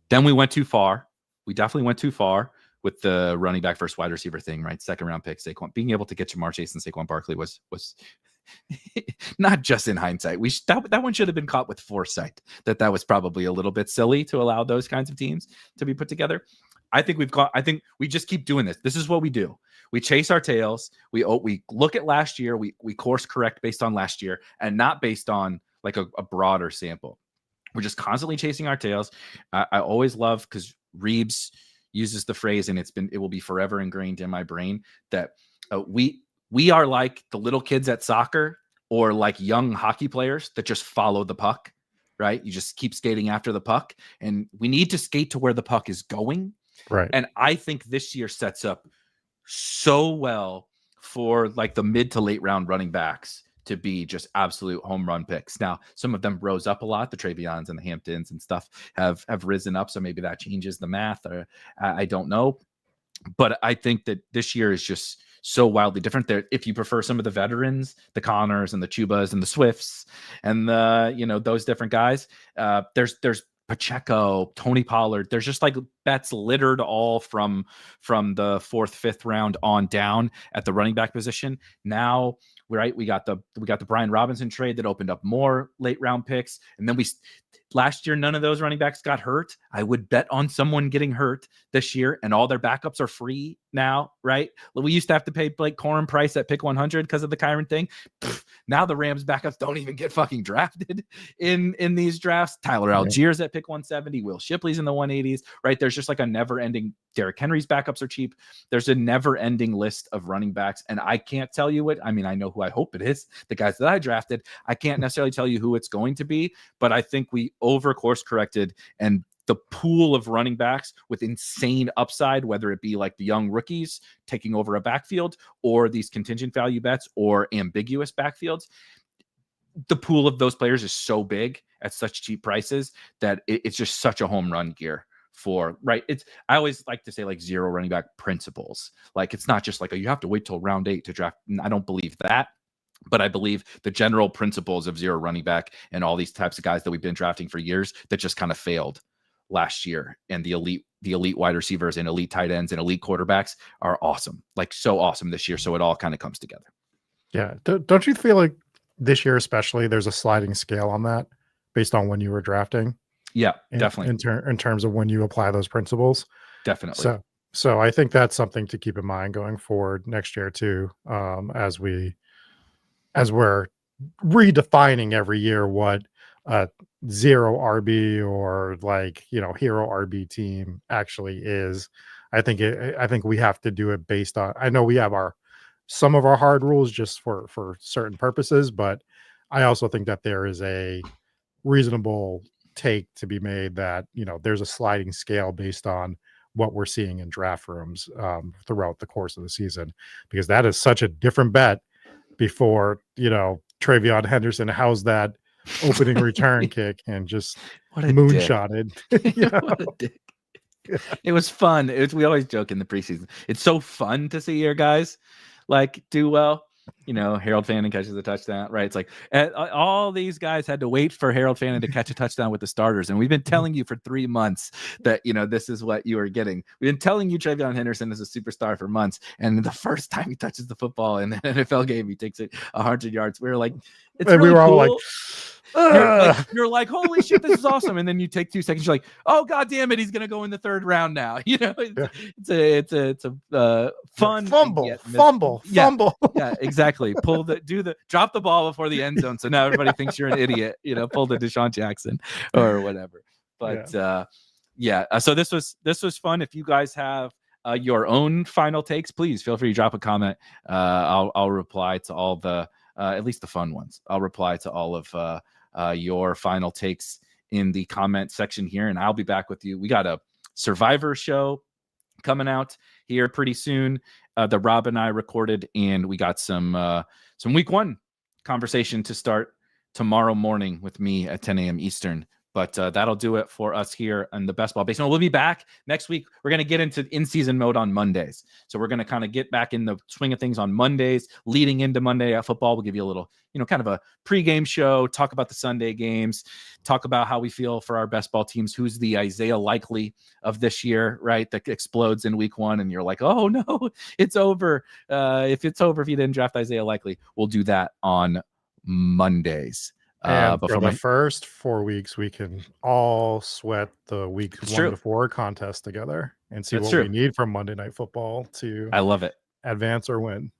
Then we went too far. We definitely went too far with the running back versus wide receiver thing, right? Second round pick, Saquon. Being able to get Jamar Chase and Saquon Barkley was not just in hindsight. That one should have been caught with foresight. That was probably a little bit silly to allow those kinds of teams to be put together. I think we just keep doing this. This is what we do. We chase our tails. We look at last year. We course correct based on last year and not based on like a broader sample. We're just constantly chasing our tails. I always love, because Reeves uses the phrase, and it will be forever ingrained in my brain, that we are like the little kids at soccer, or like young hockey players that just follow the puck, right? You just keep skating after the puck, and we need to skate to where the puck is going. Right. And I think this year sets up so well for like the mid to late round running backs to be just absolute home run picks. Now, some of them rose up a lot. The Travions and the Hamptons and stuff have risen up. So maybe that changes the math, or I don't know. But I think that this year is just so wildly different. There, if you prefer some of the veterans, the Connors and the Chubas and the Swifts and the, those different guys, there's Pacheco, Tony Pollard. There's just like bets littered all from the 4th, 5th round on down at the running back position. Now, right, we got the Brian Robinson trade that opened up more late round picks, and then last year none of those running backs got hurt. I would bet on someone getting hurt this year, and all their backups are free now, right? We used to have to pay Blake Corum price at pick 100 because of the Kyron thing. Now the Rams backups don't even get fucking drafted in these drafts. Tyler Algiers at pick 170, Will Shipley's in the 180s, right? There's just like a never-ending. Derrick Henry's backups are cheap. There's a never-ending list of running backs, and I can't tell you it. I mean, I know who I hope it is, the guys that I drafted. I can't necessarily tell you who it's going to be, but I think we over course corrected, and the pool of running backs with insane upside, whether it be like the young rookies taking over a backfield or these contingent value bets or ambiguous backfields, the pool of those players is so big at such cheap prices that it's just such a home run gear for, right? I always like to say like zero running back principles. Like, it's not just like you have to wait till round 8 to draft. I don't believe that. But I believe the general principles of zero running back and all these types of guys that we've been drafting for years that just kind of failed last year, and the elite wide receivers and elite tight ends and elite quarterbacks are awesome, like so awesome this year. So it all kind of comes together. Yeah. Don't you feel like this year especially, there's a sliding scale on that based on when you were drafting. Yeah, definitely. In terms of when you apply those principles. Definitely. So I think that's something to keep in mind going forward next year too, as we're redefining every year what a zero RB or hero RB team actually is. I think we have to do it based on, I know we have some of our hard rules just for certain purposes, but I also think that there is a reasonable take to be made that, there's a sliding scale based on what we're seeing in draft rooms throughout the course of the season, because that is such a different bet before, Travion Henderson, how's that opening return kick and just moonshotted. What a dick. It was fun. We always joke in the preseason. It's so fun to see your guys do well. Harold Fannin catches a touchdown, right? It's like all these guys had to wait for Harold Fannin to catch a touchdown with the starters. And we've been telling you for 3 months that, this is what you are getting. We've been telling you Travion Henderson is a superstar for months. And the first time he touches the football in an NFL game, he takes it 100 yards. We were like, it's really cool. You're like, holy shit, this is awesome. And then you take 2 seconds. You're like, oh, God damn it. He's going to go in the 3rd round now. It's a fun fumble. Yeah, exactly. Drop the ball before the end zone. So now everybody thinks you're an idiot, pull the Deshaun Jackson or whatever. But so this was fun. If you guys have your own final takes, please feel free to drop a comment. I'll reply to all the, at least the fun ones. I'll reply to all of your final takes in the comment section here, and I'll be back with you. We got a Survivor show coming out here pretty soon that Rob and I recorded, and we got some week 1 conversation to start tomorrow morning with me at 10 a.m. Eastern. But that'll do it for us here on the Best Ball Basement. We'll be back next week. We're going to get into in-season mode on Mondays. So we're going to kind of get back in the swing of things on Mondays, leading into Monday at football. We'll give you a little, kind of a pregame show, talk about the Sunday games, talk about how we feel for our best ball teams, who's the Isaiah Likely of this year, right, that explodes in week 1. And you're like, oh, no, it's over. If you didn't draft Isaiah Likely, we'll do that on Mondays. And for the first 4 weeks, we can all sweat the week 1 to 4 contest together and see what we need from Monday Night Football to I love it. Advance or win.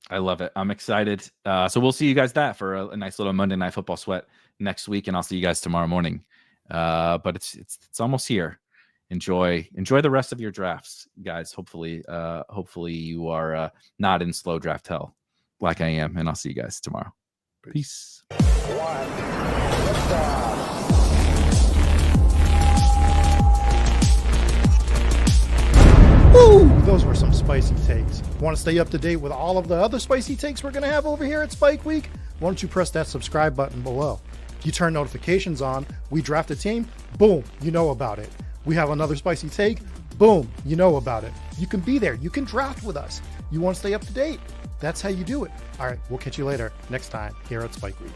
I love it. I'm excited. So we'll see you guys for a nice little Monday Night Football sweat next week, and I'll see you guys tomorrow morning. But it's almost here. Enjoy the rest of your drafts, guys. Hopefully you are not in slow draft hell like I am, and I'll see you guys tomorrow. Peace. Ooh, those were some spicy takes. Want to stay up to date with all of the other spicy takes we're going to have over here at Spike Week? Why don't you press that subscribe button below? You turn notifications on, we draft a team, boom, you know about it. We have another spicy take, boom, you know about it. You can be there. You can draft with us. You want to stay up to date? That's how you do it. All right, we'll catch you later next time here at Spike Week.